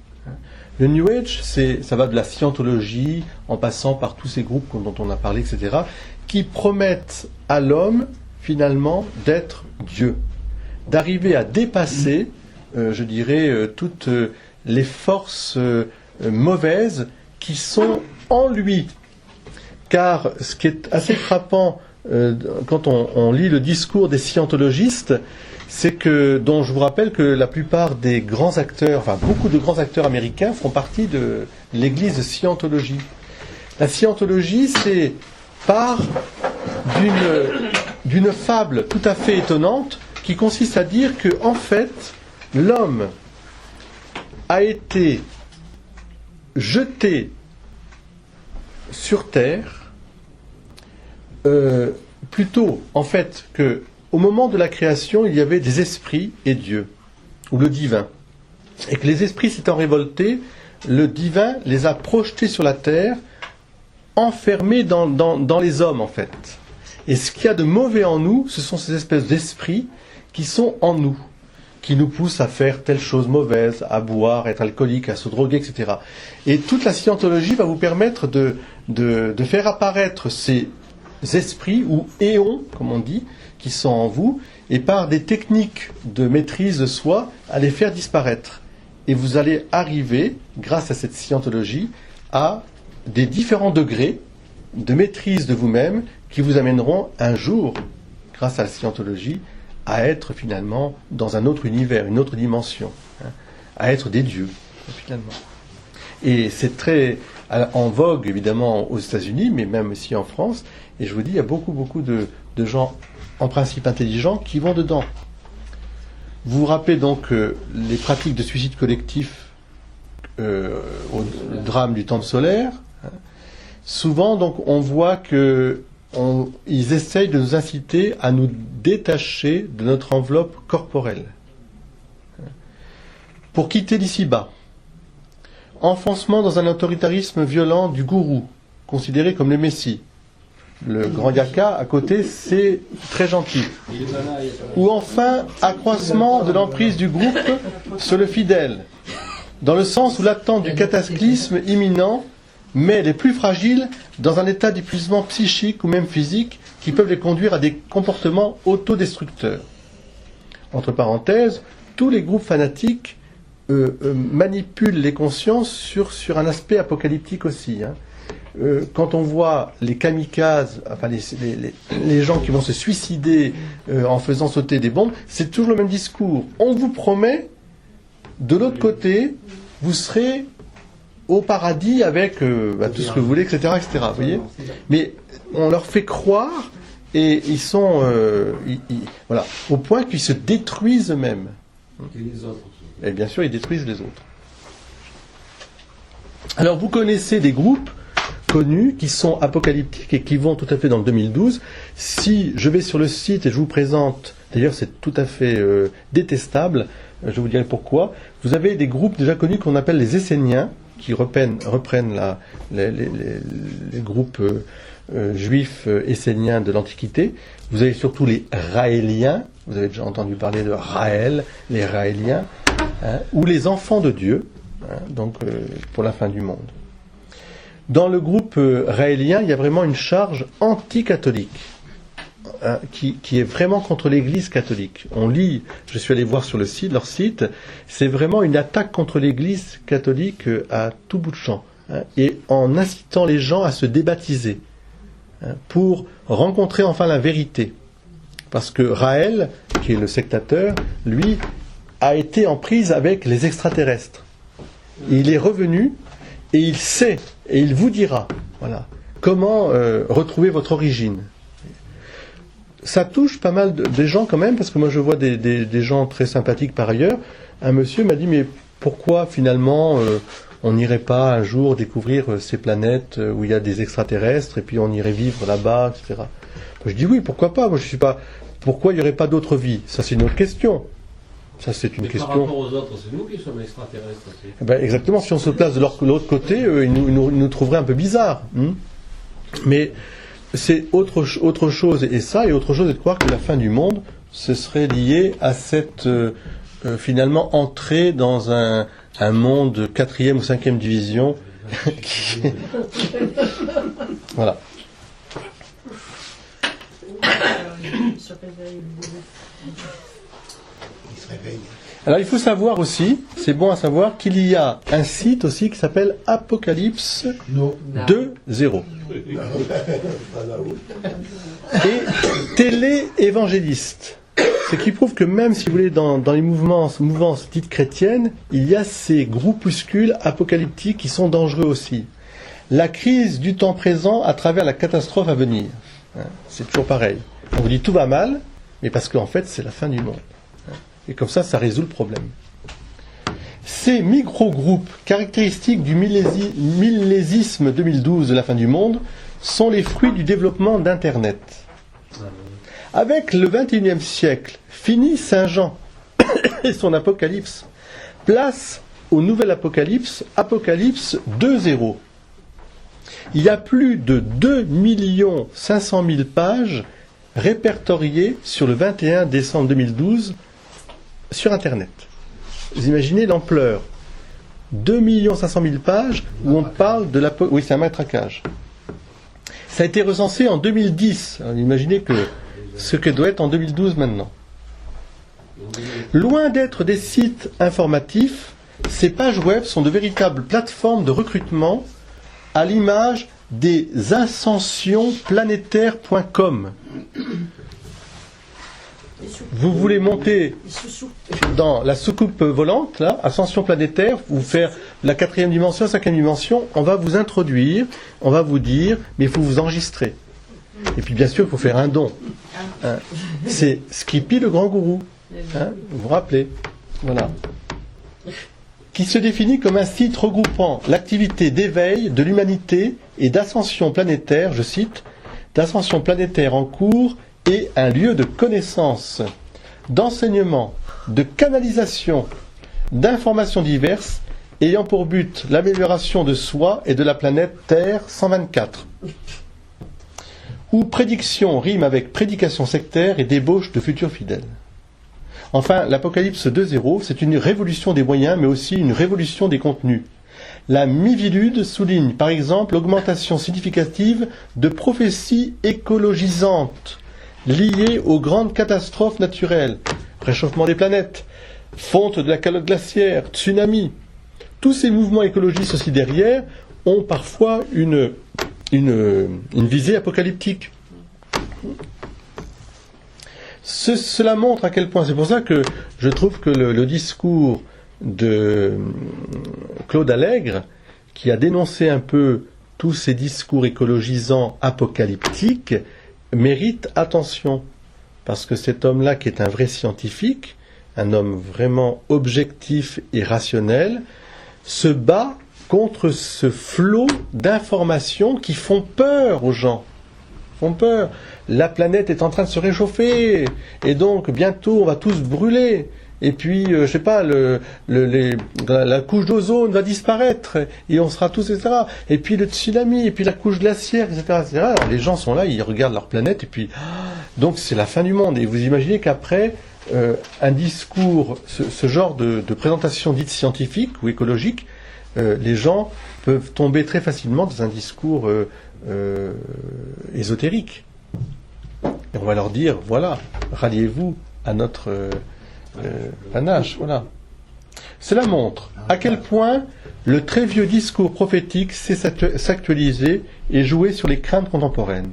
Le New Age, ça va de la scientologie, en passant par tous ces groupes dont on a parlé, etc., qui promettent à l'homme, finalement, d'être Dieu, d'arriver à dépasser, toutes les forces mauvaises qui sont en lui. Car ce qui est assez frappant quand on lit le discours des scientologistes, c'est que, dont je vous rappelle que la plupart des grands acteurs, enfin beaucoup de grands acteurs américains font partie de l'église de Scientologie. La Scientologie, c'est part d'une fable tout à fait étonnante qui consiste à dire que, en fait, l'homme a été jeté sur Terre, plutôt en fait que au moment de la création, il y avait des esprits et Dieu, ou le divin, et que les esprits s'étant révoltés, le divin les a projetés sur la terre, enfermés dans les hommes en fait. Et ce qu'il y a de mauvais en nous, ce sont ces espèces d'esprits qui sont en nous, qui nous poussent à faire telle chose mauvaise, à boire, à être alcoolique, à se droguer, etc. Et toute la scientologie va vous permettre de faire apparaître ces esprits, ou éons, comme on dit, qui sont en vous, et par des techniques de maîtrise de soi, à les faire disparaître. Et vous allez arriver, grâce à cette scientologie, à des différents degrés de maîtrise de vous-même qui vous amèneront un jour, grâce à la scientologie, à être finalement dans un autre univers, une autre dimension, à être des dieux, finalement. Et c'est très en vogue, évidemment, aux États-Unis, mais même ici en France. Et je vous dis, il y a beaucoup de gens, en principe intelligents, qui vont dedans. Vous vous rappelez donc les pratiques de suicide collectif au drame du temple solaire. Souvent, donc, on voit que ils essayent de nous inciter à nous détacher de notre enveloppe corporelle. Pour quitter l'ici-bas. Enfoncement dans un autoritarisme violent du gourou, considéré comme le messie. Le grand yaka à côté, c'est très gentil. Ou enfin, accroissement de l'emprise du groupe sur le fidèle, dans le sens où l'attente du cataclysme imminent met les plus fragiles dans un état d'épuisement psychique ou même physique qui peuvent les conduire à des comportements autodestructeurs. Entre parenthèses, tous les groupes fanatiques manipulent les consciences sur un aspect apocalyptique aussi. Quand on voit les kamikazes, enfin les gens qui vont se suicider en faisant sauter des bombes, c'est toujours le même discours. On vous promet, de l'autre côté, vous serez au paradis avec tout ce que vous voulez, etc., etc. Vous voyez ? Mais on leur fait croire et ils sont, voilà, au point qu'ils se détruisent eux-mêmes. Et les autres. Et bien sûr, ils détruisent les autres. Alors, vous connaissez des groupes connus qui sont apocalyptiques et qui vont tout à fait dans le 2012. Si je vais sur le site et je vous présente, d'ailleurs c'est tout à fait détestable, je vous dirai pourquoi, vous avez des groupes déjà connus qu'on appelle les Esséniens, qui reprennent les groupes juifs esséniens de l'Antiquité. Vous avez surtout les Raéliens, vous avez déjà entendu parler de Raël, les Raéliens, ou les enfants de Dieu, donc pour la fin du monde. Dans le groupe raélien, il y a vraiment une charge anti-catholique, qui est vraiment contre l'Église catholique. On lit, je suis allé voir sur le site, leur site, c'est vraiment une attaque contre l'Église catholique à tout bout de champ, et en incitant les gens à se débaptiser, pour rencontrer enfin la vérité. Parce que Raël, qui est le sectateur, lui, a été en prise avec les extraterrestres. Il est revenu, et il sait, et il vous dira, voilà, comment retrouver votre origine. Ça touche pas mal des gens quand même, parce que moi je vois des gens très sympathiques par ailleurs. Un monsieur m'a dit, mais pourquoi finalement on n'irait pas un jour découvrir ces planètes où il y a des extraterrestres, et puis on irait vivre là-bas, etc. Je dis oui, pourquoi pas, moi je suis pas... Pourquoi il n'y aurait pas d'autre vie ? Ça c'est une autre question. Ça, c'est une question. Par rapport aux autres, c'est nous qui sommes extraterrestres aussi. Ben, exactement, si on se place de l'autre côté, ils nous trouveraient un peu bizarres. Mais c'est autre chose, et autre chose est de croire que la fin du monde, ce serait lié à cette, finalement, entrée dans un monde 4e ou 5e division. Voilà. Alors il faut savoir aussi, c'est bon à savoir, qu'il y a un site aussi qui s'appelle Apocalypse 2.0 et télé-évangéliste. Ce qui prouve que même si vous voulez dans les mouvances dites chrétiennes, il y a ces groupuscules apocalyptiques qui sont dangereux aussi. La crise du temps présent à travers la catastrophe à venir. C'est toujours pareil. On vous dit tout va mal, mais parce qu'en fait c'est la fin du monde. Et comme ça résout le problème. Ces micro-groupes caractéristiques du millésisme 2012 de la fin du monde sont les fruits du développement d'Internet. Avec le XXIe siècle, fini Saint Jean et son apocalypse. Place au nouvel apocalypse, Apocalypse 2.0. Il y a plus de 2 500 000 pages répertoriées sur le 21 décembre 2012 sur Internet. Vous imaginez l'ampleur. 2 500 000 pages où on parle de l'apocalypse. Oui, c'est un matraquage. Ça a été recensé en 2010. Alors, imaginez ce que doit être en 2012 maintenant. Loin d'être des sites informatifs, ces pages web sont de véritables plateformes de recrutement à l'image des ascensionplanétaires.com. Vous voulez monter dans la soucoupe volante, là, ascension planétaire, vous faire la 4e dimension, 5e dimension, on va vous introduire, on va vous dire, mais il faut vous enregistrer. Et puis bien sûr, il faut faire un don. C'est Skippy le grand gourou. Vous vous rappelez. Voilà. Qui se définit comme un site regroupant l'activité d'éveil de l'humanité et d'ascension planétaire, je cite, d'ascension planétaire en cours et un lieu de connaissance, d'enseignement, de canalisation, d'informations diverses ayant pour but l'amélioration de soi et de la planète Terre 124. Où prédiction rime avec prédication sectaire et débauche de futurs fidèles. Enfin, l'Apocalypse 2.0, c'est une révolution des moyens, mais aussi une révolution des contenus. La Mivilude souligne, par exemple, l'augmentation significative de prophéties écologisantes liées aux grandes catastrophes naturelles, réchauffement des planètes, fonte de la calotte glaciaire, tsunami. Tous ces mouvements écologistes aussi derrière ont parfois une visée apocalyptique. Cela montre à quel point, c'est pour ça que je trouve que le discours de Claude Allègre, qui a dénoncé un peu tous ces discours écologisants apocalyptiques, mérite attention. Parce que cet homme-là, qui est un vrai scientifique, un homme vraiment objectif et rationnel, se bat contre ce flot d'informations qui font peur aux gens. Font peur. La planète est en train de se réchauffer, et donc bientôt on va tous brûler. Et puis, je sais pas, la couche d'ozone va disparaître, et on sera tous, etc. Et puis le tsunami, et puis la couche glaciaire, etc., etc. Alors, les gens sont là, ils regardent leur planète, et puis, donc c'est la fin du monde. Et vous imaginez qu'après, un discours, ce genre de présentation dite scientifique ou écologique, les gens peuvent tomber très facilement dans un discours ésotérique. Et on va leur dire, voilà, ralliez-vous à notre panache, voilà. Cela montre à quel point le très vieux discours prophétique sait s'actualiser et jouer sur les craintes contemporaines.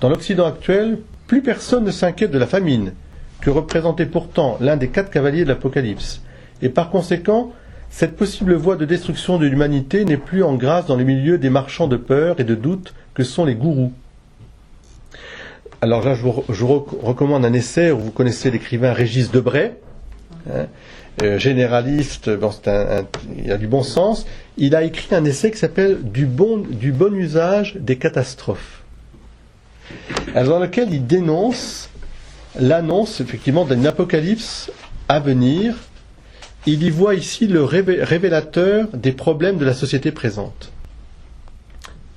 Dans l'Occident actuel, plus personne ne s'inquiète de la famine, que représentait pourtant l'un des 4 cavaliers de l'Apocalypse. Et par conséquent, cette possible voie de destruction de l'humanité n'est plus en grâce dans les milieux des marchands de peur et de doute que sont les gourous. Alors là, je vous recommande un essai où vous connaissez l'écrivain Régis Debray, généraliste, bon, il a du bon sens. Il a écrit un essai qui s'appelle du bon usage des catastrophes, alors, dans lequel il dénonce l'annonce effectivement d'une apocalypse à venir. Il y voit ici le révélateur des problèmes de la société présente.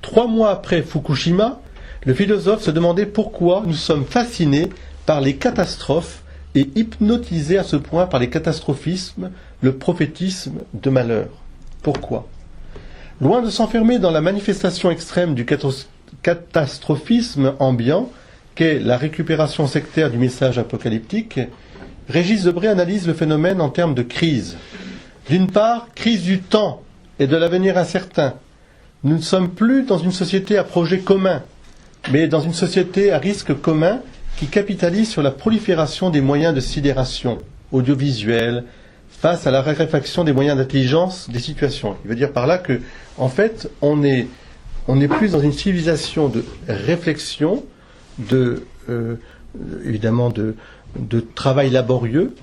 3 mois après Fukushima, le philosophe se demandait pourquoi nous sommes fascinés par les catastrophes et hypnotisés à ce point par les catastrophismes, le prophétisme de malheur. Pourquoi ? Loin de s'enfermer dans la manifestation extrême du catastrophisme ambiant, qu'est la récupération sectaire du message apocalyptique, Régis Debray analyse le phénomène en termes de crise. D'une part, crise du temps et de l'avenir incertain. Nous ne sommes plus dans une société à projet commun, mais dans une société à risque commun qui capitalise sur la prolifération des moyens de sidération audiovisuelle face à la raréfaction des moyens d'intelligence des situations. Il veut dire par là que, en fait, on est plus dans une civilisation de réflexion, évidemment de travail laborieux,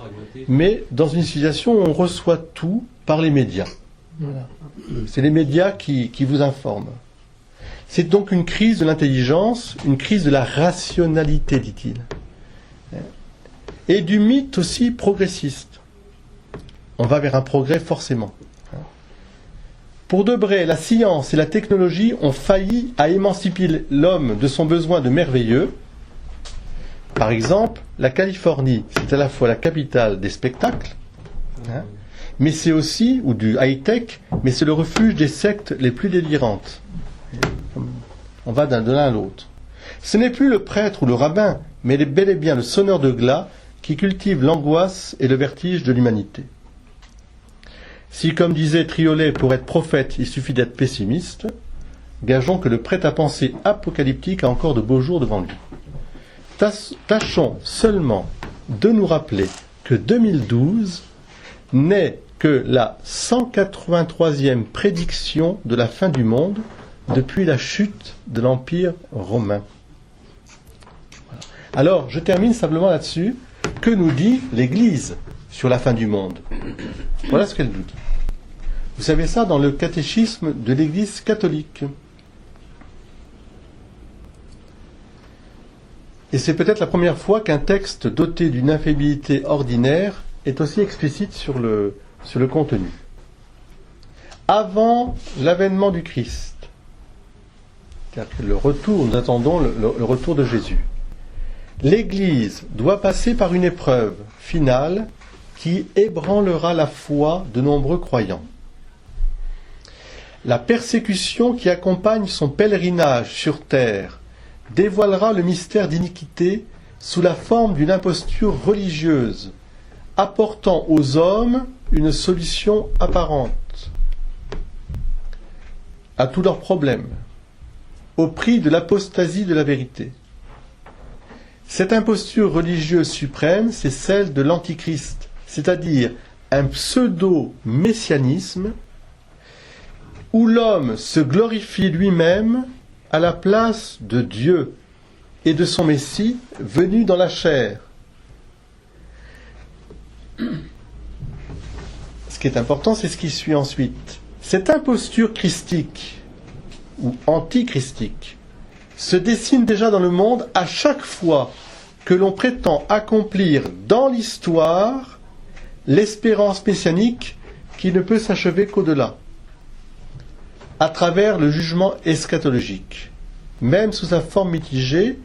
mais dans une civilisation où on reçoit tout par les médias. Voilà. C'est les médias qui vous informent. C'est donc une crise de l'intelligence, une crise de la rationalité, dit-il. Et du mythe aussi progressiste. On va vers un progrès forcément. Pour Debray, la science et la technologie ont failli à émanciper l'homme de son besoin de merveilleux. Par exemple, la Californie, c'est à la fois la capitale des spectacles, mais c'est aussi, ou du high-tech, mais c'est le refuge des sectes les plus délirantes. On va de l'un à l'autre. Ce n'est plus le prêtre ou le rabbin, mais bel et bien le sonneur de glas qui cultive l'angoisse et le vertige de l'humanité. Si, comme disait Triolet, pour être prophète, il suffit d'être pessimiste, gageons que le prêt-à-penser apocalyptique a encore de beaux jours devant lui. Tâchons seulement de nous rappeler que 2012 n'est que la 183e prédiction de la fin du monde depuis la chute de l'Empire romain. Alors, je termine simplement là-dessus. Que nous dit l'Église sur la fin du monde ? Voilà ce qu'elle nous dit. Vous savez ça dans le catéchisme de l'Église catholique. Et c'est peut-être la première fois qu'un texte doté d'une infaillibilité ordinaire est aussi explicite sur le contenu. Avant l'avènement du Christ, c'est-à-dire que nous attendons le retour de Jésus, l'Église doit passer par une épreuve finale qui ébranlera la foi de nombreux croyants. La persécution qui accompagne son pèlerinage sur terre dévoilera le mystère d'iniquité sous la forme d'une imposture religieuse, apportant aux hommes une solution apparente à tous leurs problèmes, au prix de l'apostasie de la vérité. Cette imposture religieuse suprême, c'est celle de l'Antichrist, c'est-à-dire un pseudo-messianisme où l'homme se glorifie lui-même à la place de Dieu et de son Messie venu dans la chair. Ce qui est important, c'est ce qui suit ensuite. Cette imposture christique ou antichristique se dessine déjà dans le monde à chaque fois que l'on prétend accomplir dans l'histoire l'espérance messianique qui ne peut s'achever qu'au-delà, à travers le jugement eschatologique. Même sous sa forme mitigée,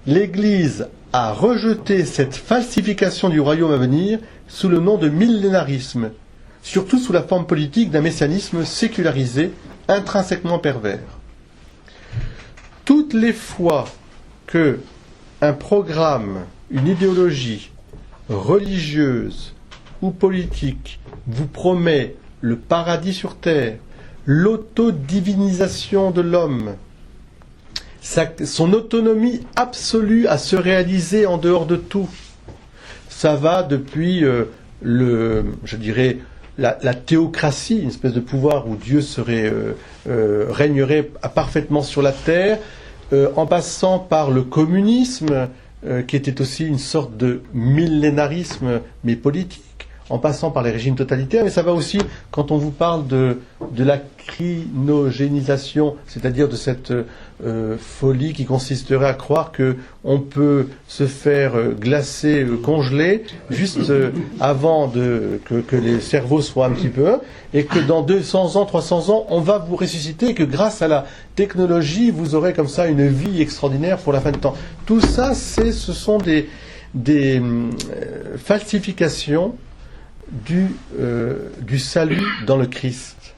l'Église a rejeté cette falsification du royaume à venir sous le nom de millénarisme, surtout sous la forme politique d'un messianisme sécularisé, intrinsèquement pervers. Toutes les fois que un programme, une idéologie religieuse ou politique vous promet le paradis sur terre, l'autodivinisation de l'homme, son autonomie absolue à se réaliser en dehors de tout, ça va depuis la théocratie, une espèce de pouvoir où Dieu régnerait parfaitement sur la terre, en passant par le communisme, qui était aussi une sorte de millénarisme, mais politique, en passant par les régimes totalitaires, mais ça va aussi, quand on vous parle de la crinogénisation, c'est-à-dire de cette folie qui consisterait à croire qu'on peut se faire glacer, congeler, juste avant que les cerveaux soient un petit peu, et que dans 200 ans, 300 ans, on va vous ressusciter, et que grâce à la technologie, vous aurez comme ça une vie extraordinaire pour la fin de temps. Tout ça, ce sont des falsifications du salut dans le Christ.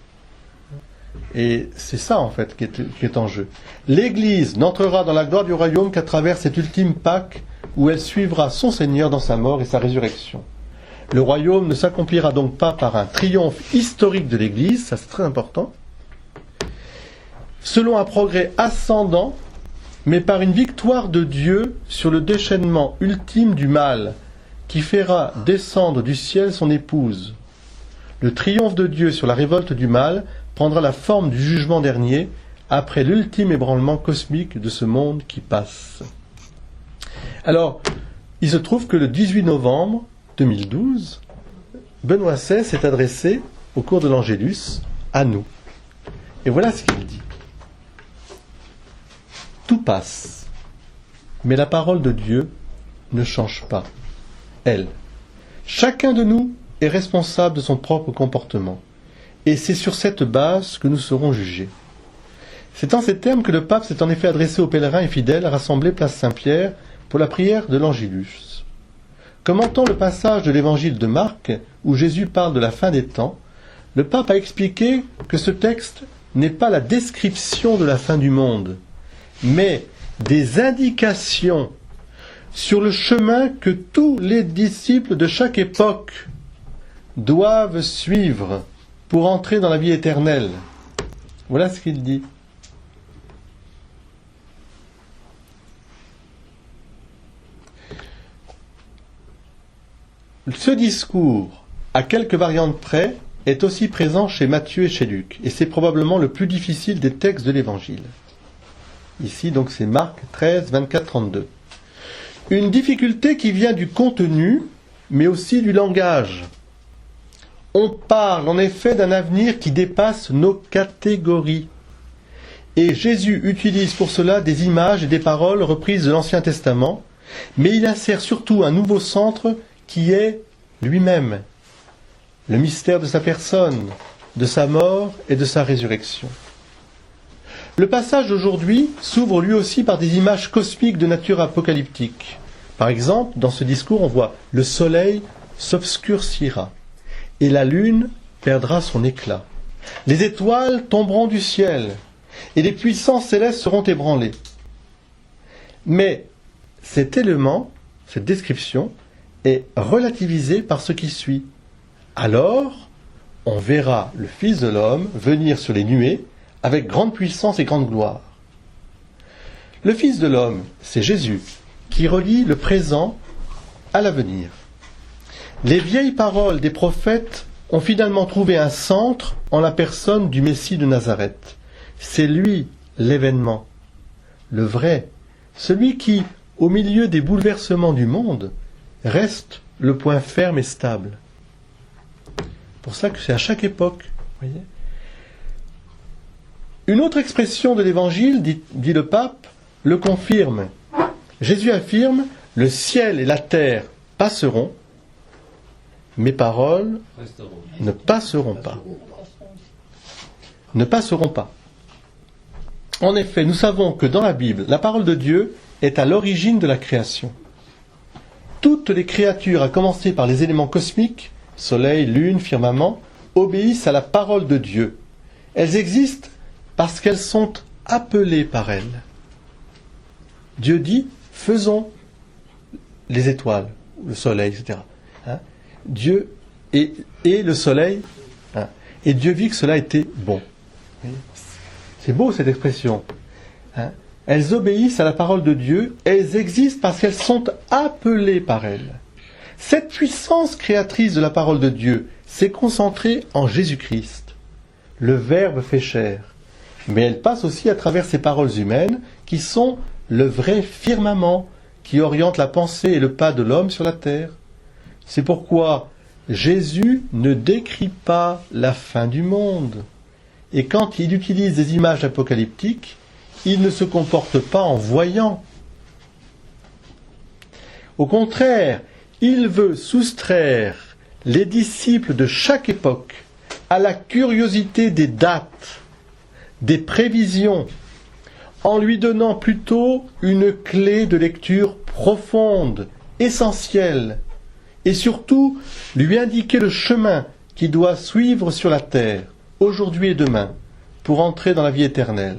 Et c'est ça en fait qui est en jeu. L'Église n'entrera dans la gloire du royaume qu'à travers cette ultime Pâque où elle suivra son Seigneur dans sa mort et sa résurrection. Le royaume ne s'accomplira donc pas par un triomphe historique de l'Église, ça c'est très important, selon un progrès ascendant, mais par une victoire de Dieu sur le déchaînement ultime du mal, qui fera descendre du ciel son épouse. Le triomphe de Dieu sur la révolte du mal prendra la forme du jugement dernier, après l'ultime ébranlement cosmique de ce monde qui passe. Alors, il se trouve que le 18 novembre 2012, Benoît XVI s'est adressé, au cours de l'Angélus, à nous. Et voilà ce qu'il dit. Tout passe, mais la parole de Dieu ne change pas. Elle. Chacun de nous est responsable de son propre comportement. Et c'est sur cette base que nous serons jugés. C'est en ces termes que le pape s'est en effet adressé aux pèlerins et fidèles rassemblés place Saint-Pierre pour la prière de l'Angélus. Commentant le passage de l'évangile de Marc, où Jésus parle de la fin des temps, le pape a expliqué que ce texte n'est pas la description de la fin du monde, mais des indications sur le chemin que tous les disciples de chaque époque doivent suivre pour entrer dans la vie éternelle. Voilà ce qu'il dit. Ce discours, à quelques variantes près, est aussi présent chez Matthieu et chez Luc, et c'est probablement le plus difficile des textes de l'Évangile. Ici, donc, c'est Marc 13, 24, 32. Une difficulté qui vient du contenu, mais aussi du langage. On parle en effet d'un avenir qui dépasse nos catégories. Et Jésus utilise pour cela des images et des paroles reprises de l'Ancien Testament, Mais il insère surtout un nouveau centre qui est lui-même, le mystère de sa personne, de sa mort et de sa résurrection. Le passage d'aujourd'hui s'ouvre lui aussi par des images cosmiques de nature apocalyptique. Par exemple, dans ce discours, on voit le soleil s'obscurcira et la lune perdra son éclat. Les étoiles tomberont du ciel et les puissances célestes seront ébranlées. Mais cet élément, cette description, est relativisée par ce qui suit. Alors, on verra le Fils de l'homme venir sur les nuées avec grande puissance et grande gloire. Le Fils de l'homme, c'est Jésus, qui relie le présent à l'avenir. Les vieilles paroles des prophètes ont finalement trouvé un centre en la personne du Messie de Nazareth. C'est lui l'événement, le vrai, celui qui, au milieu des bouleversements du monde, reste le point ferme et stable. C'est pour ça que c'est à chaque époque. Voyez. Une autre expression de l'Évangile, dit le pape, le confirme. Jésus affirme, le ciel et la terre passeront, mes paroles ne passeront pas. Ne passeront pas. En effet, nous savons que dans la Bible, la parole de Dieu est à l'origine de la création. Toutes les créatures, à commencer par les éléments cosmiques, soleil, lune, firmament, obéissent à la parole de Dieu. Elles existent parce qu'elles sont appelées par elle. Dieu dit, faisons les étoiles, le soleil, etc. Dieu et le soleil, et Dieu vit que cela était bon. C'est beau cette expression. Elles obéissent à la parole de Dieu, elles existent parce qu'elles sont appelées par elle. Cette puissance créatrice de la parole de Dieu s'est concentrée en Jésus-Christ. Le Verbe fait chair. Mais elle passe aussi à travers ces paroles humaines qui sont le vrai firmament qui oriente la pensée et le pas de l'homme sur la terre. C'est pourquoi Jésus ne décrit pas la fin du monde. Et quand il utilise des images apocalyptiques, il ne se comporte pas en voyant. Au contraire, il veut soustraire les disciples de chaque époque à la curiosité des dates, des prévisions, en lui donnant plutôt une clé de lecture profonde, essentielle, et surtout lui indiquer le chemin qu'il doit suivre sur la terre, aujourd'hui et demain, pour entrer dans la vie éternelle.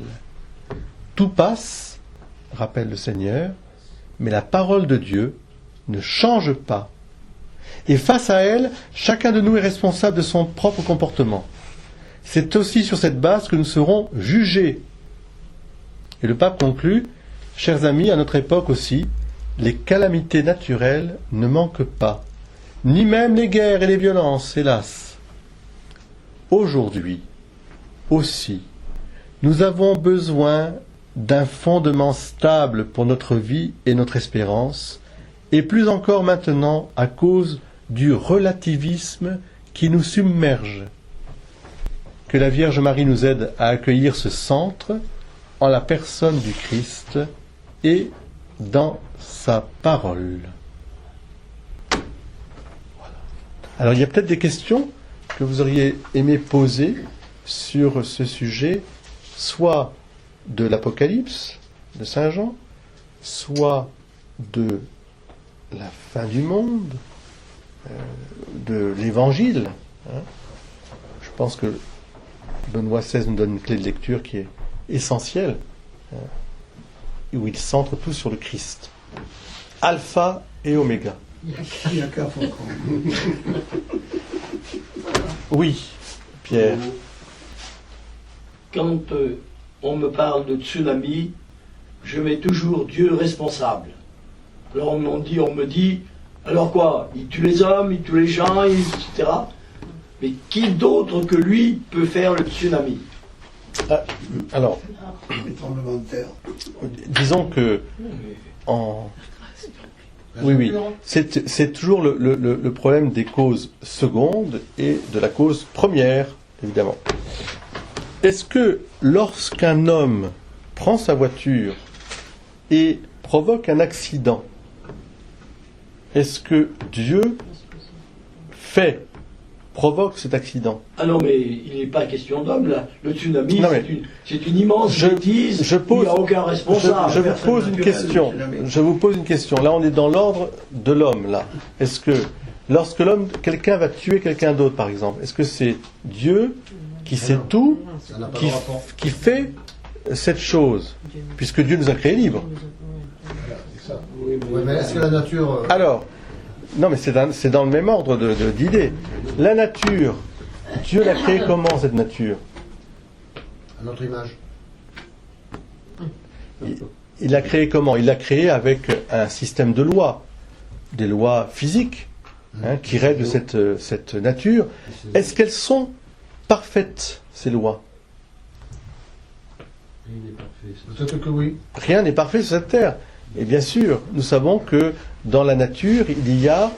Tout passe, rappelle le Seigneur, mais la parole de Dieu ne change pas. Et face à elle, chacun de nous est responsable de son propre comportement. C'est aussi sur cette base que nous serons jugés. Et le pape conclut, chers amis, à notre époque aussi, les calamités naturelles ne manquent pas, ni même les guerres et les violences, hélas. Aujourd'hui aussi, nous avons besoin d'un fondement stable pour notre vie et notre espérance, et plus encore maintenant à cause du relativisme qui nous submerge. Que la Vierge Marie nous aide à accueillir ce centre en la personne du Christ et dans sa parole. Voilà. Alors il y a peut-être des questions que vous auriez aimé poser sur ce sujet, soit de l'Apocalypse de Saint Jean, soit de la fin du monde, de l'Évangile. Je pense que Benoît XVI nous donne une clé de lecture qui est essentielle, où il centre tout sur le Christ. Alpha et Oméga. Il n'y a qu'à Faucon. Oui, Pierre. Quand on me parle de tsunami, je mets toujours Dieu responsable. Alors on me dit, alors quoi? Il tue les hommes, il tue les gens, etc. Mais qui d'autre que lui peut faire le tsunami? Alors, Les tremblements de terre. disons que oui, c'est toujours le problème des causes secondes et de la cause première, évidemment. Est-ce que lorsqu'un homme prend sa voiture et provoque un accident, est-ce que Dieu provoque cet accident? Ah non, mais il n'est pas question d'homme, là. Le tsunami, Non, mais c'est une immense bêtise. je pose- il n'y a aucun responsable. Je vous pose une question. Je vous pose une question. Là, on est dans l'ordre de l'homme, là. Est-ce que, lorsque quelqu'un va tuer quelqu'un d'autre, par exemple, est-ce que c'est Dieu qui sait tout, Ça n'a pas qui, de rapport. qui fait cette chose? Puisque Dieu nous a créés libres. C'est ça. Oui, Ouais, mais est-ce que la nature. Alors, non, mais c'est dans le même ordre d'idées. La nature, Dieu l'a créée comment, cette nature? À notre image. Il l'a créée comment? Il l'a créée avec un système de lois, des lois physiques, qui règlent cette nature. Est-ce qu'elles sont parfaites, ces lois? Il n'est parfait, ça. Peut-être que oui. Rien n'est parfait sur cette terre. Et bien sûr, nous savons que dans la nature, il y a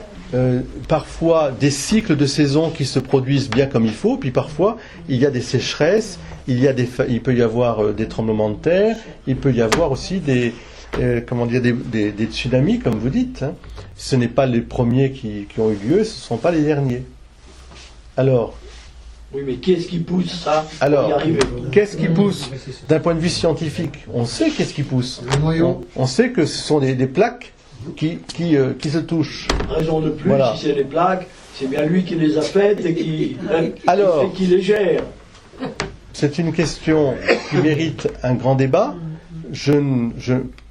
parfois des cycles de saison qui se produisent bien comme il faut, puis parfois il y a des sécheresses, il peut y avoir des tremblements de terre, il peut y avoir aussi des tsunamis, comme vous dites. Hein. Ce n'est pas les premiers qui ont eu lieu, ce ne sont pas les derniers. Alors, Oui, mais qu'est-ce qui pousse ça pour y alors arriver? qu'est-ce qui pousse d'un point de vue scientifique? On sait qu'est-ce qui pousse. Le noyau. On sait que ce sont des plaques qui se touchent. Raison de plus, Voilà. si c'est les plaques, c'est bien lui qui les a faites et qui Alors. qui les gère. C'est une question qui mérite un grand débat.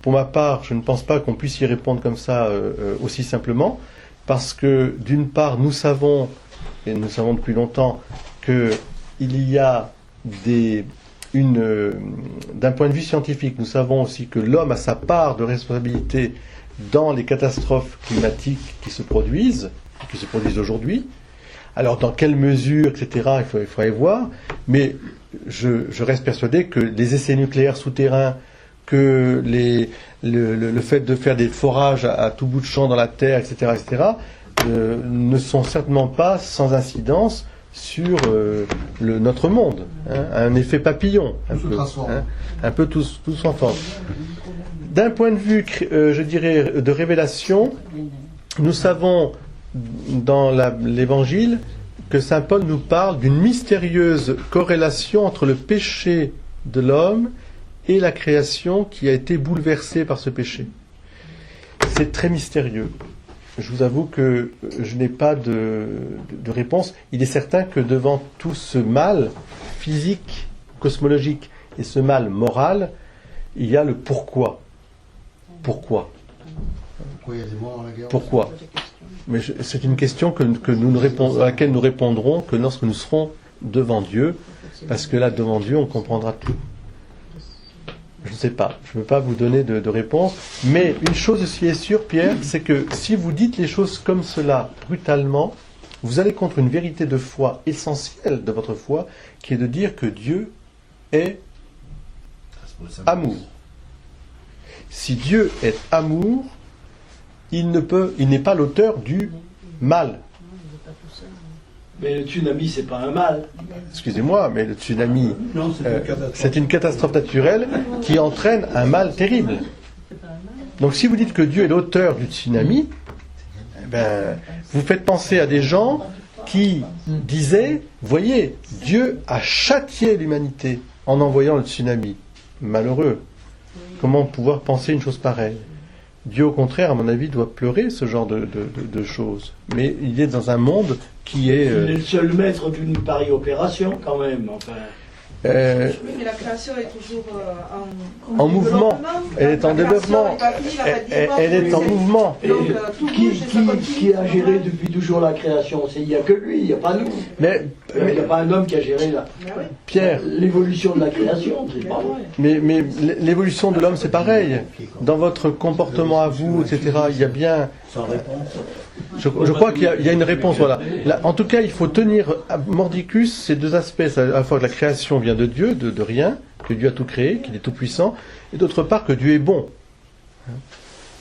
Pour ma part, je ne pense pas qu'on puisse y répondre comme ça aussi simplement, parce que d'une part, nous savons, et nous savons depuis longtemps, qu'il y a d'un point de vue scientifique, nous savons aussi que l'homme a sa part de responsabilité dans les catastrophes climatiques qui se produisent aujourd'hui. Alors, dans quelle mesure, etc., il faudrait voir, mais je reste persuadé que les essais nucléaires souterrains, que le fait de faire des forages à tout bout de champ dans la terre, etc., ne sont certainement pas sans incidence sur notre monde. Hein, un effet papillon. Un peu tous ensemble. D'un point de vue, je dirais, de révélation, nous savons dans l'Évangile que saint Paul nous parle d'une mystérieuse corrélation entre le péché de l'homme et la création qui a été bouleversée par ce péché. C'est très mystérieux. Je vous avoue que je n'ai pas de réponse. Il est certain que devant tout ce mal physique, cosmologique, et ce mal moral, il y a le pourquoi. Pourquoi? Pourquoi il y a des morts dans la guerre? Pourquoi? Mais c'est une question à laquelle nous répondrons que lorsque nous serons devant Dieu, parce que là, devant Dieu, on comprendra tout. Je ne sais pas, je ne peux pas vous donner de réponse, mais une chose aussi est sûre, Pierre, c'est que si vous dites les choses comme cela, brutalement, vous allez contre une vérité de foi essentielle de votre foi, qui est de dire que Dieu est amour. Si Dieu est amour, il n'est pas l'auteur du mal. Mais le tsunami, c'est pas un mal. Excusez-moi, mais le tsunami, Non, c'est une catastrophe. c'est une catastrophe naturelle qui entraîne un mal terrible. Donc si vous dites que Dieu est l'auteur du tsunami, vous faites penser à des gens qui disaient, voyez, Dieu a châtié l'humanité en envoyant le tsunami. Malheureux. Comment pouvoir penser une chose pareille? Dieu, au contraire, à mon avis, doit pleurer ce genre de choses. Mais il est dans un monde qui est... Il est le seul maître d'une pareille opération, quand même. Enfin, Oui, mais la création est toujours en mouvement. Elle est en développement. Elle est en mouvement. et qui a géré depuis toujours la création? Il n'y a que lui, il n'y a pas nous. Mais, Il n'y a pas un homme qui a géré Pierre, l'évolution de la création, c'est pas vrai. mais l'évolution de l'homme, c'est pareil. Dans votre comportement à vous, etc., il y a bien... Sans réponse. Je crois qu'il y a une réponse. Voilà. Là, en tout cas, il faut tenir à mordicus ces deux aspects. À la fois que la création vient de Dieu, de rien, que Dieu a tout créé, qu'il est tout puissant, et d'autre part que Dieu est bon.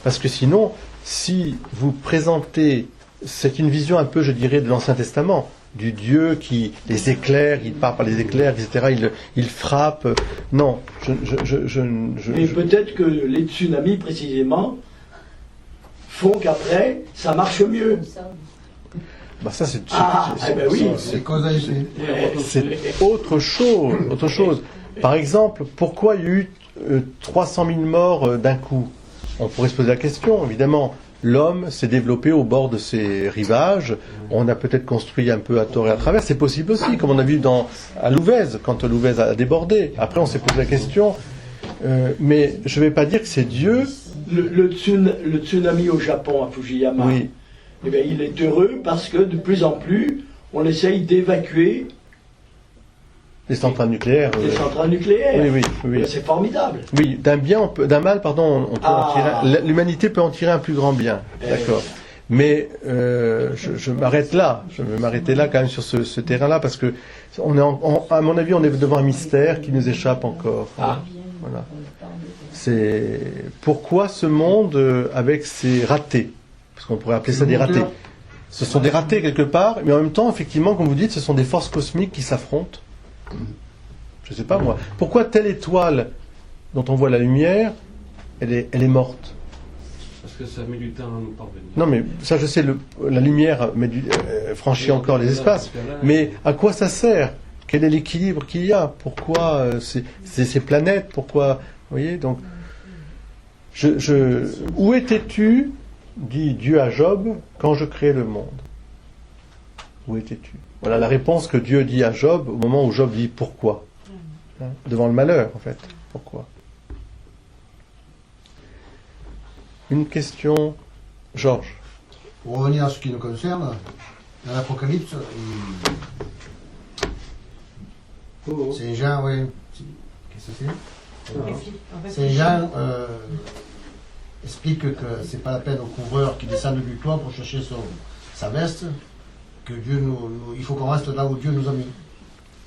Parce que sinon, si vous présentez, c'est une vision un peu, je dirais, de l'Ancien Testament, du Dieu qui les éclaire, il part par les éclairs, etc. Il frappe. Non, Mais peut-être que les tsunamis, précisément, font qu'après, ça marche mieux. Bah ça c'est Oui. C'est causalité. c'est autre chose. Par exemple, pourquoi il y a eu 300 000 morts d'un coup? On pourrait se poser la question, évidemment. L'homme s'est développé au bord de ses rivages. On a peut-être construit un peu à tort et à travers. C'est possible aussi, comme on a vu à Louvèze, quand Louvèze a débordé. Après, on s'est posé la question. Mais je ne vais pas dire que c'est Dieu. Le tsunami au Japon, à Fujiyama, Oui. eh bien, il est heureux parce que de plus en plus, on essaye d'évacuer Les centrales nucléaires. les centrales nucléaires. Oui. C'est formidable. Oui, d'un mal, pardon, on peut en tirer. L'humanité peut en tirer un plus grand bien. D'accord. Mais je m'arrête là. Je vais m'arrêter là quand même sur ce terrain-là parce que à mon avis, on est devant un mystère qui nous échappe encore. Voilà. C'est pourquoi ce monde avec ses ratés, parce qu'on pourrait appeler ça des ratés. Ce sont des ratés quelque part, mais en même temps, effectivement, comme vous dites, ce sont des forces cosmiques qui s'affrontent. Je sais pas moi. Pourquoi telle étoile dont on voit la lumière, elle est morte? Parce que ça met du temps à nous parvenir. Non, mais ça, je sais, la lumière franchit encore les espaces. Mais à quoi ça sert? Quel est l'équilibre qu'il y a? Pourquoi ces planètes? Pourquoi? Vous voyez, donc, où étais-tu, dit Dieu à Job, quand je créais le monde? Où étais-tu? Voilà la réponse que Dieu dit à Job au moment où Job dit pourquoi? Devant le malheur, en fait. Pourquoi? Une question, Georges. Pour revenir à ce qui nous concerne, dans l'Apocalypse, Saint Jean, oui. Qu'est-ce que c'est? Saint Jean explique que c'est pas la peine au couvreur qui descend du toit pour chercher sa veste, que Dieu il faut qu'on reste là où Dieu nous a mis.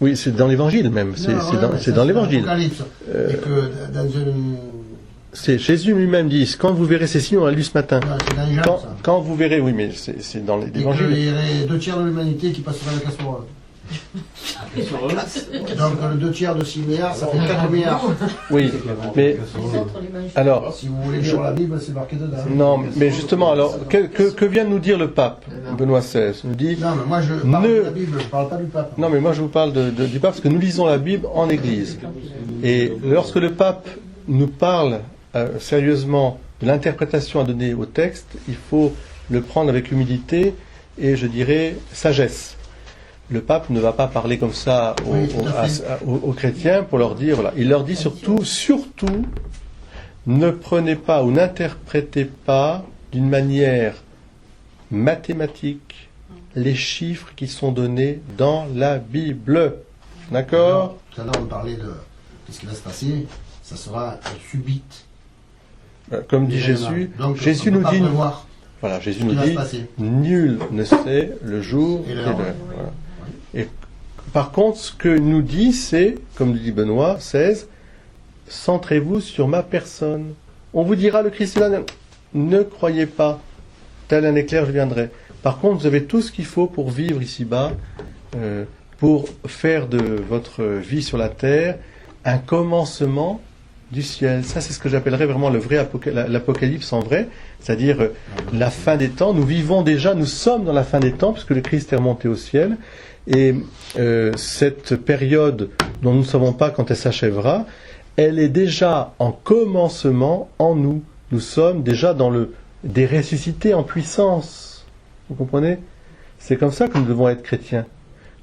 Oui, c'est dans l'Évangile même. C'est dans l'Évangile. L'Apocalypse. Et que dans une... C'est Jésus lui-même dit, quand vous verrez ces signes, on l'a lu ce matin. Non, c'est dans Jean, ça. Quand vous verrez, oui, mais c'est dans Et l'Évangile. qu'il y aurait 2 tiers de l'humanité qui passerait à la casserole. Donc le 2 tiers de 6 milliards, ça fait 4 milliards. Oui, mais alors, Si vous voulez lire la Bible, c'est marqué dedans. non, mais justement, alors, que vient de nous dire le pape, Benoît XVI? Il nous dit, Non, mais moi je parle de la Bible, je parle pas du pape. non, mais moi je vous parle du pape parce que nous lisons la Bible en Église. Et lorsque le pape nous parle sérieusement de l'interprétation à donner au texte, il faut le prendre avec humilité et, je dirais, sagesse. Le pape ne va pas parler comme ça aux chrétiens pour leur dire, voilà. Il leur dit surtout, ne prenez pas ou n'interprétez pas d'une manière mathématique les chiffres qui sont donnés dans la Bible. D'accord? Tout à l'heure on parlait de ce qui va se passer, ça sera subite. Comme dit Jésus, donc, Jésus on peut nous pas dit, prévoir voilà, Jésus ce qui nous va se dit, passer. nul ne sait le jour Et et l'heure. l'heure. Voilà. Et par contre, ce que nous dit, c'est, comme dit Benoît XVI, centrez-vous sur ma personne. On vous dira le Christ est là, ne croyez pas, tel un éclair je viendrai. Par contre, vous avez tout ce qu'il faut pour vivre ici-bas, pour faire de votre vie sur la terre un commencement du ciel. Ça, c'est ce que j'appellerais vraiment le vrai l'Apocalypse en vrai, c'est-à-dire la fin des temps. Nous vivons déjà, nous sommes dans la fin des temps, puisque le Christ est remonté au ciel. Et cette période dont nous ne savons pas quand elle s'achèvera, elle est déjà en commencement en nous. Nous sommes déjà dans des ressuscités en puissance. Vous comprenez? C'est comme ça que nous devons être chrétiens.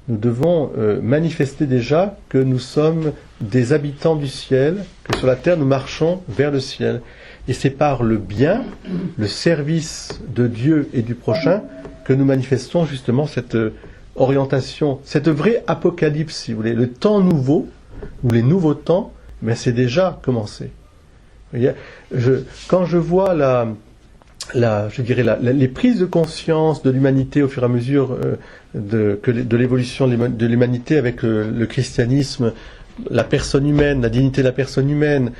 Nous devons manifester déjà que nous sommes des habitants du ciel, que sur la terre nous marchons vers le ciel. Et c'est par le bien, le service de Dieu et du prochain, que nous manifestons justement cette orientation, cette vraie apocalypse, si vous voulez. Le temps nouveau, ou les nouveaux temps, mais c'est déjà commencé. Vous voyez, quand je vois les prises de conscience de l'humanité au fur et à mesure de l'évolution de l'humanité avec le christianisme, la personne humaine, la dignité de la personne humaine,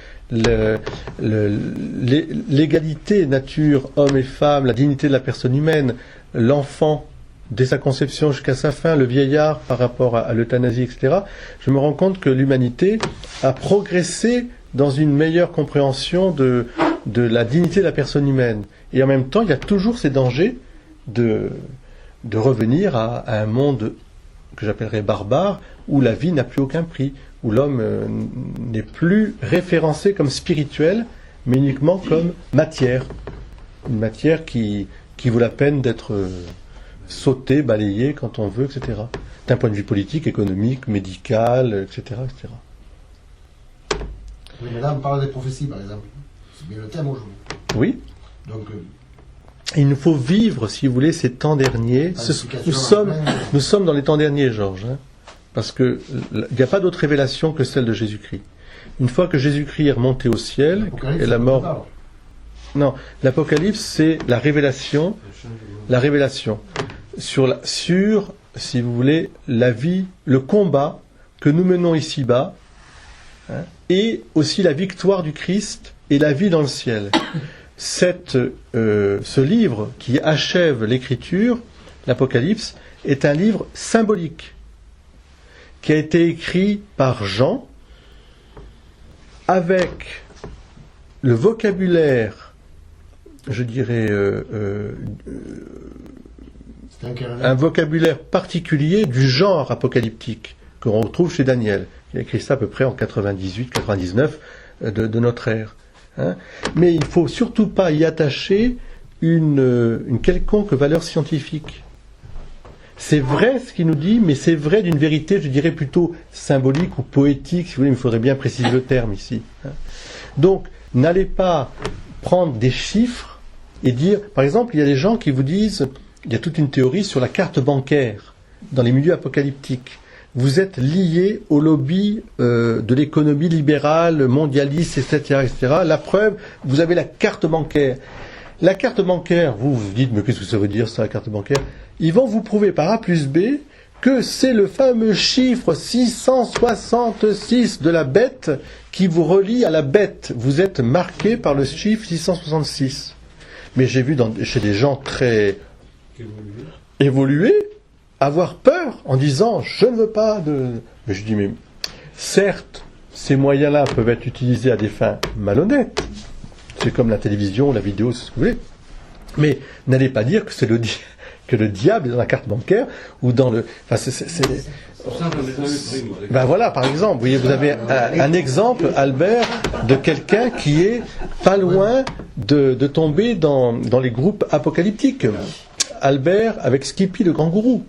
l'égalité nature homme et femme, la dignité de la personne humaine, l'enfant dès sa conception jusqu'à sa fin, le vieillard par rapport à l'euthanasie, etc., je me rends compte que l'humanité a progressé dans une meilleure compréhension de la dignité de la personne humaine. Et en même temps, il y a toujours ces dangers de revenir à un monde que j'appellerais barbare, où la vie n'a plus aucun prix, où l'homme n'est plus référencé comme spirituel, mais uniquement comme matière. Une matière qui vaut la peine d'être sautée, balayée quand on veut, etc. D'un point de vue politique, économique, médical, etc. etc. Oui, mais là, on parle des prophéties, par exemple. C'est bien le thème aujourd'hui. Oui. Donc, Il nous faut vivre, si vous voulez, ces temps derniers. Nous sommes dans les temps derniers, Georges, hein, parce que il n'y a pas d'autre révélation que celle de Jésus-Christ. Une fois que Jésus-Christ est remonté au ciel et la mort. Non, l'Apocalypse, c'est la révélation sur, si vous voulez, la vie, le combat que nous menons ici-bas, hein, et aussi la victoire du Christ et la vie dans le ciel. Ce livre qui achève l'écriture, l'Apocalypse, est un livre symbolique qui a été écrit par Jean avec le vocabulaire, je dirais, un vocabulaire particulier du genre apocalyptique que l'on retrouve chez Daniel. Il a écrit ça à peu près en 98-99 de notre ère. Hein. Mais il ne faut surtout pas y attacher une quelconque valeur scientifique. C'est vrai ce qu'il nous dit, mais c'est vrai d'une vérité, je dirais plutôt symbolique ou poétique, si vous voulez, mais il faudrait bien préciser le terme ici. Hein. Donc, n'allez pas prendre des chiffres et dire, par exemple, il y a des gens qui vous disent, il y a toute une théorie sur la carte bancaire dans les milieux apocalyptiques. Vous êtes lié au lobby de l'économie libérale, mondialiste, etc., etc. La preuve, vous avez la carte bancaire. La carte bancaire, vous vous dites, mais qu'est-ce que ça veut dire ça, la carte bancaire? Ils vont vous prouver par A plus B que c'est le fameux chiffre 666 de la bête qui vous relie à la bête. Vous êtes marqué par le chiffre 666. Mais j'ai vu chez des gens très évolués avoir peur en disant je ne veux pas de... Mais je dis mais certes, ces moyens-là peuvent être utilisés à des fins malhonnêtes. C'est comme la télévision, la vidéo, c'est ce que vous voulez. Mais n'allez pas dire que que le diable est dans la carte bancaire ou dans le... Enfin, ben voilà, par exemple, vous voyez, vous avez un exemple, Albert, de quelqu'un qui est pas loin de tomber dans les groupes apocalyptiques. Albert avec Skippy, le grand gourou.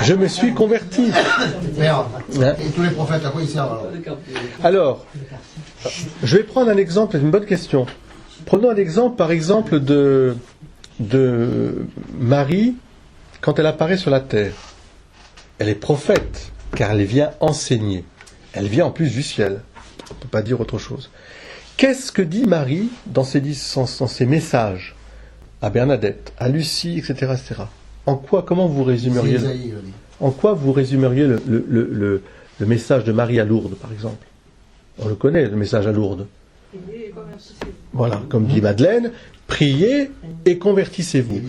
Je me suis converti. Merde. Et tous les prophètes, à quoi ils servent alors, je vais prendre un exemple, c'est une bonne question. Prenons un exemple, par exemple, de Marie quand elle apparaît sur la terre. Elle est prophète, car elle vient enseigner. Elle vient en plus du ciel. On ne peut pas dire autre chose. Qu'est-ce que dit Marie dans ses messages à Bernadette, à Lucie, etc., etc. Comment vous résumeriez le message de Marie à Lourdes, par exemple? On le connaît, le message à Lourdes. Voilà, comme dit Madeleine, priez et convertissez-vous.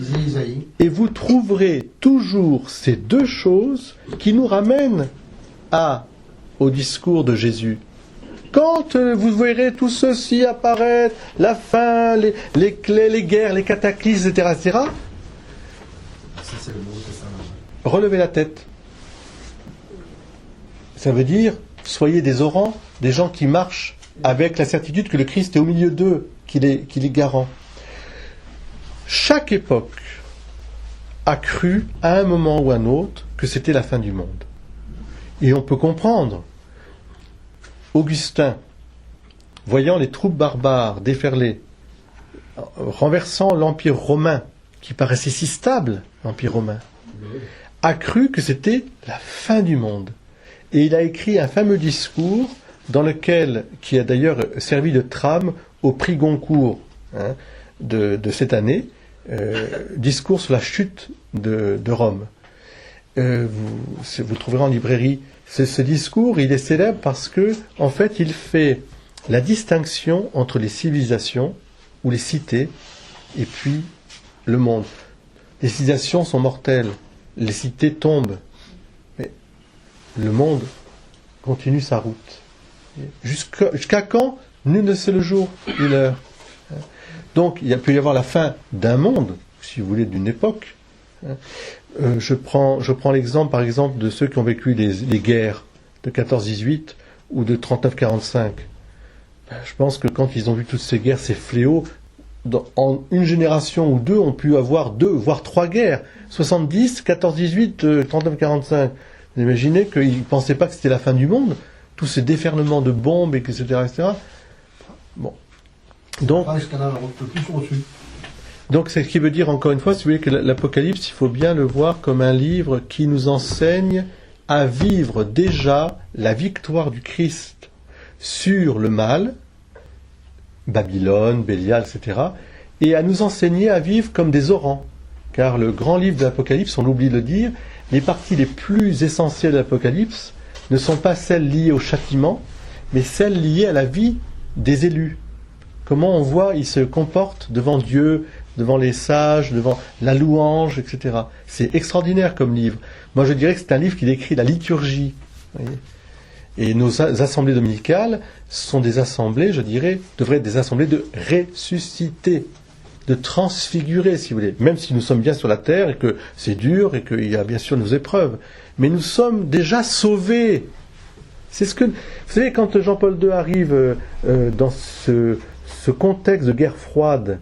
Et vous trouverez toujours ces deux choses qui nous ramènent au discours de Jésus. Quand vous verrez tout ceci apparaître, la faim, les guerres, les cataclysmes, etc., etc., relevez la tête. Ça veut dire, soyez des orants, des gens qui marchent avec la certitude que le Christ est au milieu d'eux, qu'il est garant. Chaque époque a cru, à un moment ou à un autre, que c'était la fin du monde. Et on peut comprendre. Augustin, voyant les troupes barbares déferler, renversant l'Empire romain, qui paraissait si stable, l'Empire romain, a cru que c'était la fin du monde. Et il a écrit un fameux discours qui a d'ailleurs servi de trame au prix Goncourt de cette année, discours sur la chute de Rome. Vous trouverez en librairie. Ce discours, il est célèbre parce que, en fait, il fait la distinction entre les civilisations ou les cités et puis le monde. Les civilisations sont mortelles, les cités tombent, mais le monde continue sa route. Jusqu'à quand? Nul ne sait le jour ni l'heure. Donc il peut y avoir la fin d'un monde, si vous voulez, d'une époque. Je prends l'exemple, par exemple, de ceux qui ont vécu les guerres de 14-18 ou de 39-45. Je pense que quand ils ont vu toutes ces guerres, ces fléaux, en une génération ou deux, on pu avoir 2, voire 3 guerres. 70, 14-18, 39-45. Vous imaginez qu'ils ne pensaient pas que c'était la fin du monde, tous ces déferlements de bombes, etc., etc. Bon. Donc, c'est ce qui veut dire, encore une fois, si vous voulez, que l'Apocalypse, il faut bien le voir comme un livre qui nous enseigne à vivre déjà la victoire du Christ sur le mal, Babylone, Bélial, etc., et à nous enseigner à vivre comme des orants. Car le grand livre de l'Apocalypse, on l'oublie de le dire, les parties les plus essentielles de l'Apocalypse ne sont pas celles liées au châtiment, mais celles liées à la vie des élus. Comment on voit, ils se comportent devant Dieu, devant les sages, devant la louange, etc. C'est extraordinaire comme livre. Moi, je dirais que c'est un livre qui décrit la liturgie. Voyez. Et nos assemblées dominicales sont des assemblées, je dirais, devraient être des assemblées de ressusciter, de transfigurer, si vous voulez. Même si nous sommes bien sur la terre et que c'est dur et qu'il y a bien sûr nos épreuves. Mais nous sommes déjà sauvés. C'est ce que... Vous savez, quand Jean-Paul II arrive dans ce contexte de guerre froide,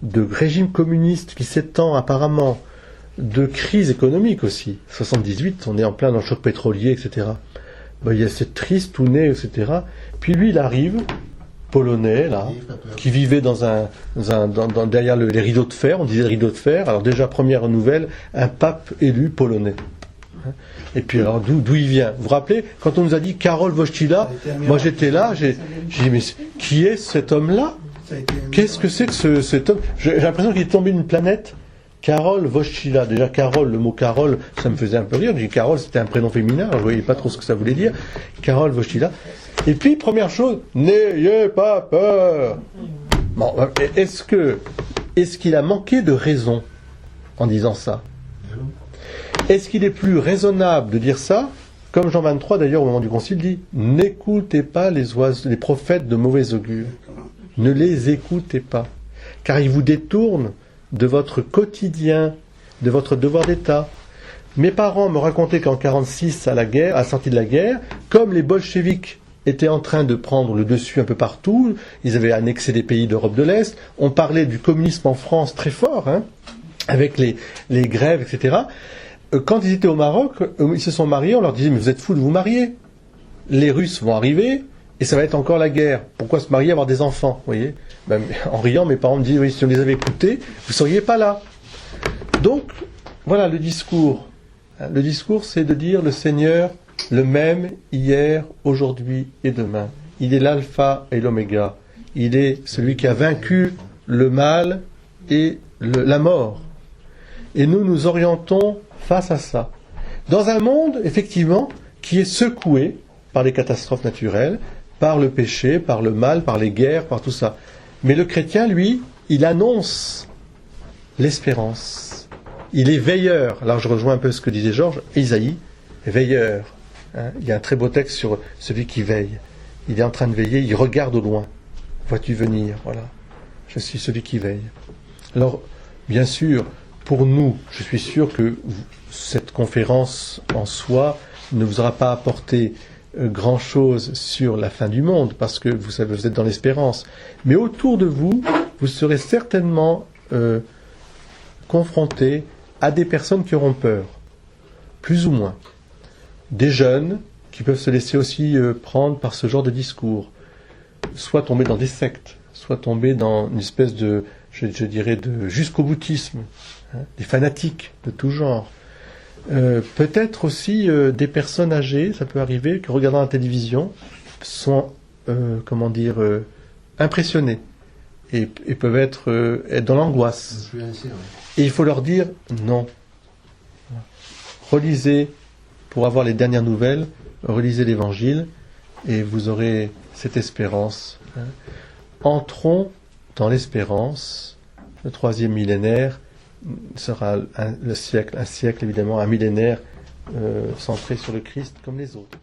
de régime communiste qui s'étend apparemment, de crise économique aussi. 78, on est en plein dans le choc pétrolier, etc. Ben, il y a cette triste tout nez, etc. Puis lui, il arrive, polonais, là, qui vivait derrière les rideaux de fer, on disait les rideaux de fer. Alors déjà, première nouvelle, un pape élu polonais. Et puis alors, d'où il vient? Vous vous rappelez, quand on nous a dit Karol Wojtyla, moi j'étais là, j'ai dit, mais qui est cet homme-là? Qu'est-ce que c'est que cet homme? J'ai l'impression qu'il est tombé d'une planète. Karol Wojtyla. Déjà, Karol, le mot Karol, ça me faisait un peu rire. J'ai dit Karol, c'était un prénom féminin, alors je ne voyais pas trop ce que ça voulait dire. Karol Wojtyla. Et puis, première chose, n'ayez pas peur. Bon, est-ce qu'il a manqué de raison en disant ça? Est-ce qu'il est plus raisonnable de dire ça, comme Jean 23 d'ailleurs au moment du concile dit, n'écoutez pas les prophètes de mauvais augure. Ne les écoutez pas, car ils vous détournent de votre quotidien, de votre devoir d'État. Mes parents me racontaient qu'en 1946, à la sortie de la guerre, comme les bolcheviks étaient en train de prendre le dessus un peu partout, ils avaient annexé des pays d'Europe de l'Est, on parlait du communisme en France très fort, avec les grèves, etc. Quand ils étaient au Maroc, ils se sont mariés, on leur disait, mais vous êtes fous de vous marier. Les Russes vont arriver, et ça va être encore la guerre. Pourquoi se marier, avoir des enfants, vous voyez? Ben, en riant, mes parents me disent, oui, si on les avait écoutés, vous ne seriez pas là. Donc, voilà le discours. Le discours, c'est de dire le Seigneur, le même hier, aujourd'hui et demain. Il est l'alpha et l'oméga. Il est celui qui a vaincu le mal et la mort. Et nous nous orientons face à ça. Dans un monde, effectivement, qui est secoué par les catastrophes naturelles, par le péché, par le mal, par les guerres, par tout ça. Mais le chrétien, lui, il annonce l'espérance. Il est veilleur. Alors je rejoins un peu ce que disait Georges, Isaïe, veilleur. Il y a un très beau texte sur celui qui veille. Il est en train de veiller, il regarde au loin. Vois-tu venir? Voilà. Je suis celui qui veille. Alors, bien sûr, pour nous, je suis sûr que cette conférence en soi ne vous aura pas apporté grand-chose sur la fin du monde, parce que vous savez, vous êtes dans l'espérance. Mais autour de vous, vous serez certainement confrontés à des personnes qui auront peur, plus ou moins. Des jeunes qui peuvent se laisser aussi prendre par ce genre de discours, soit tomber dans des sectes, soit tomber dans une espèce de, je dirais, de jusqu'au boutisme, des fanatiques de tout genre. Peut-être aussi des personnes âgées, ça peut arriver, qui regardant la télévision sont, impressionnées et peuvent être dans l'angoisse. Et il faut leur dire non. Relisez, pour avoir les dernières nouvelles, relisez l'Évangile et vous aurez cette espérance. Entrons dans l'espérance. Le 3e millénaire sera un siècle évidemment, un millénaire centré sur le Christ comme les autres.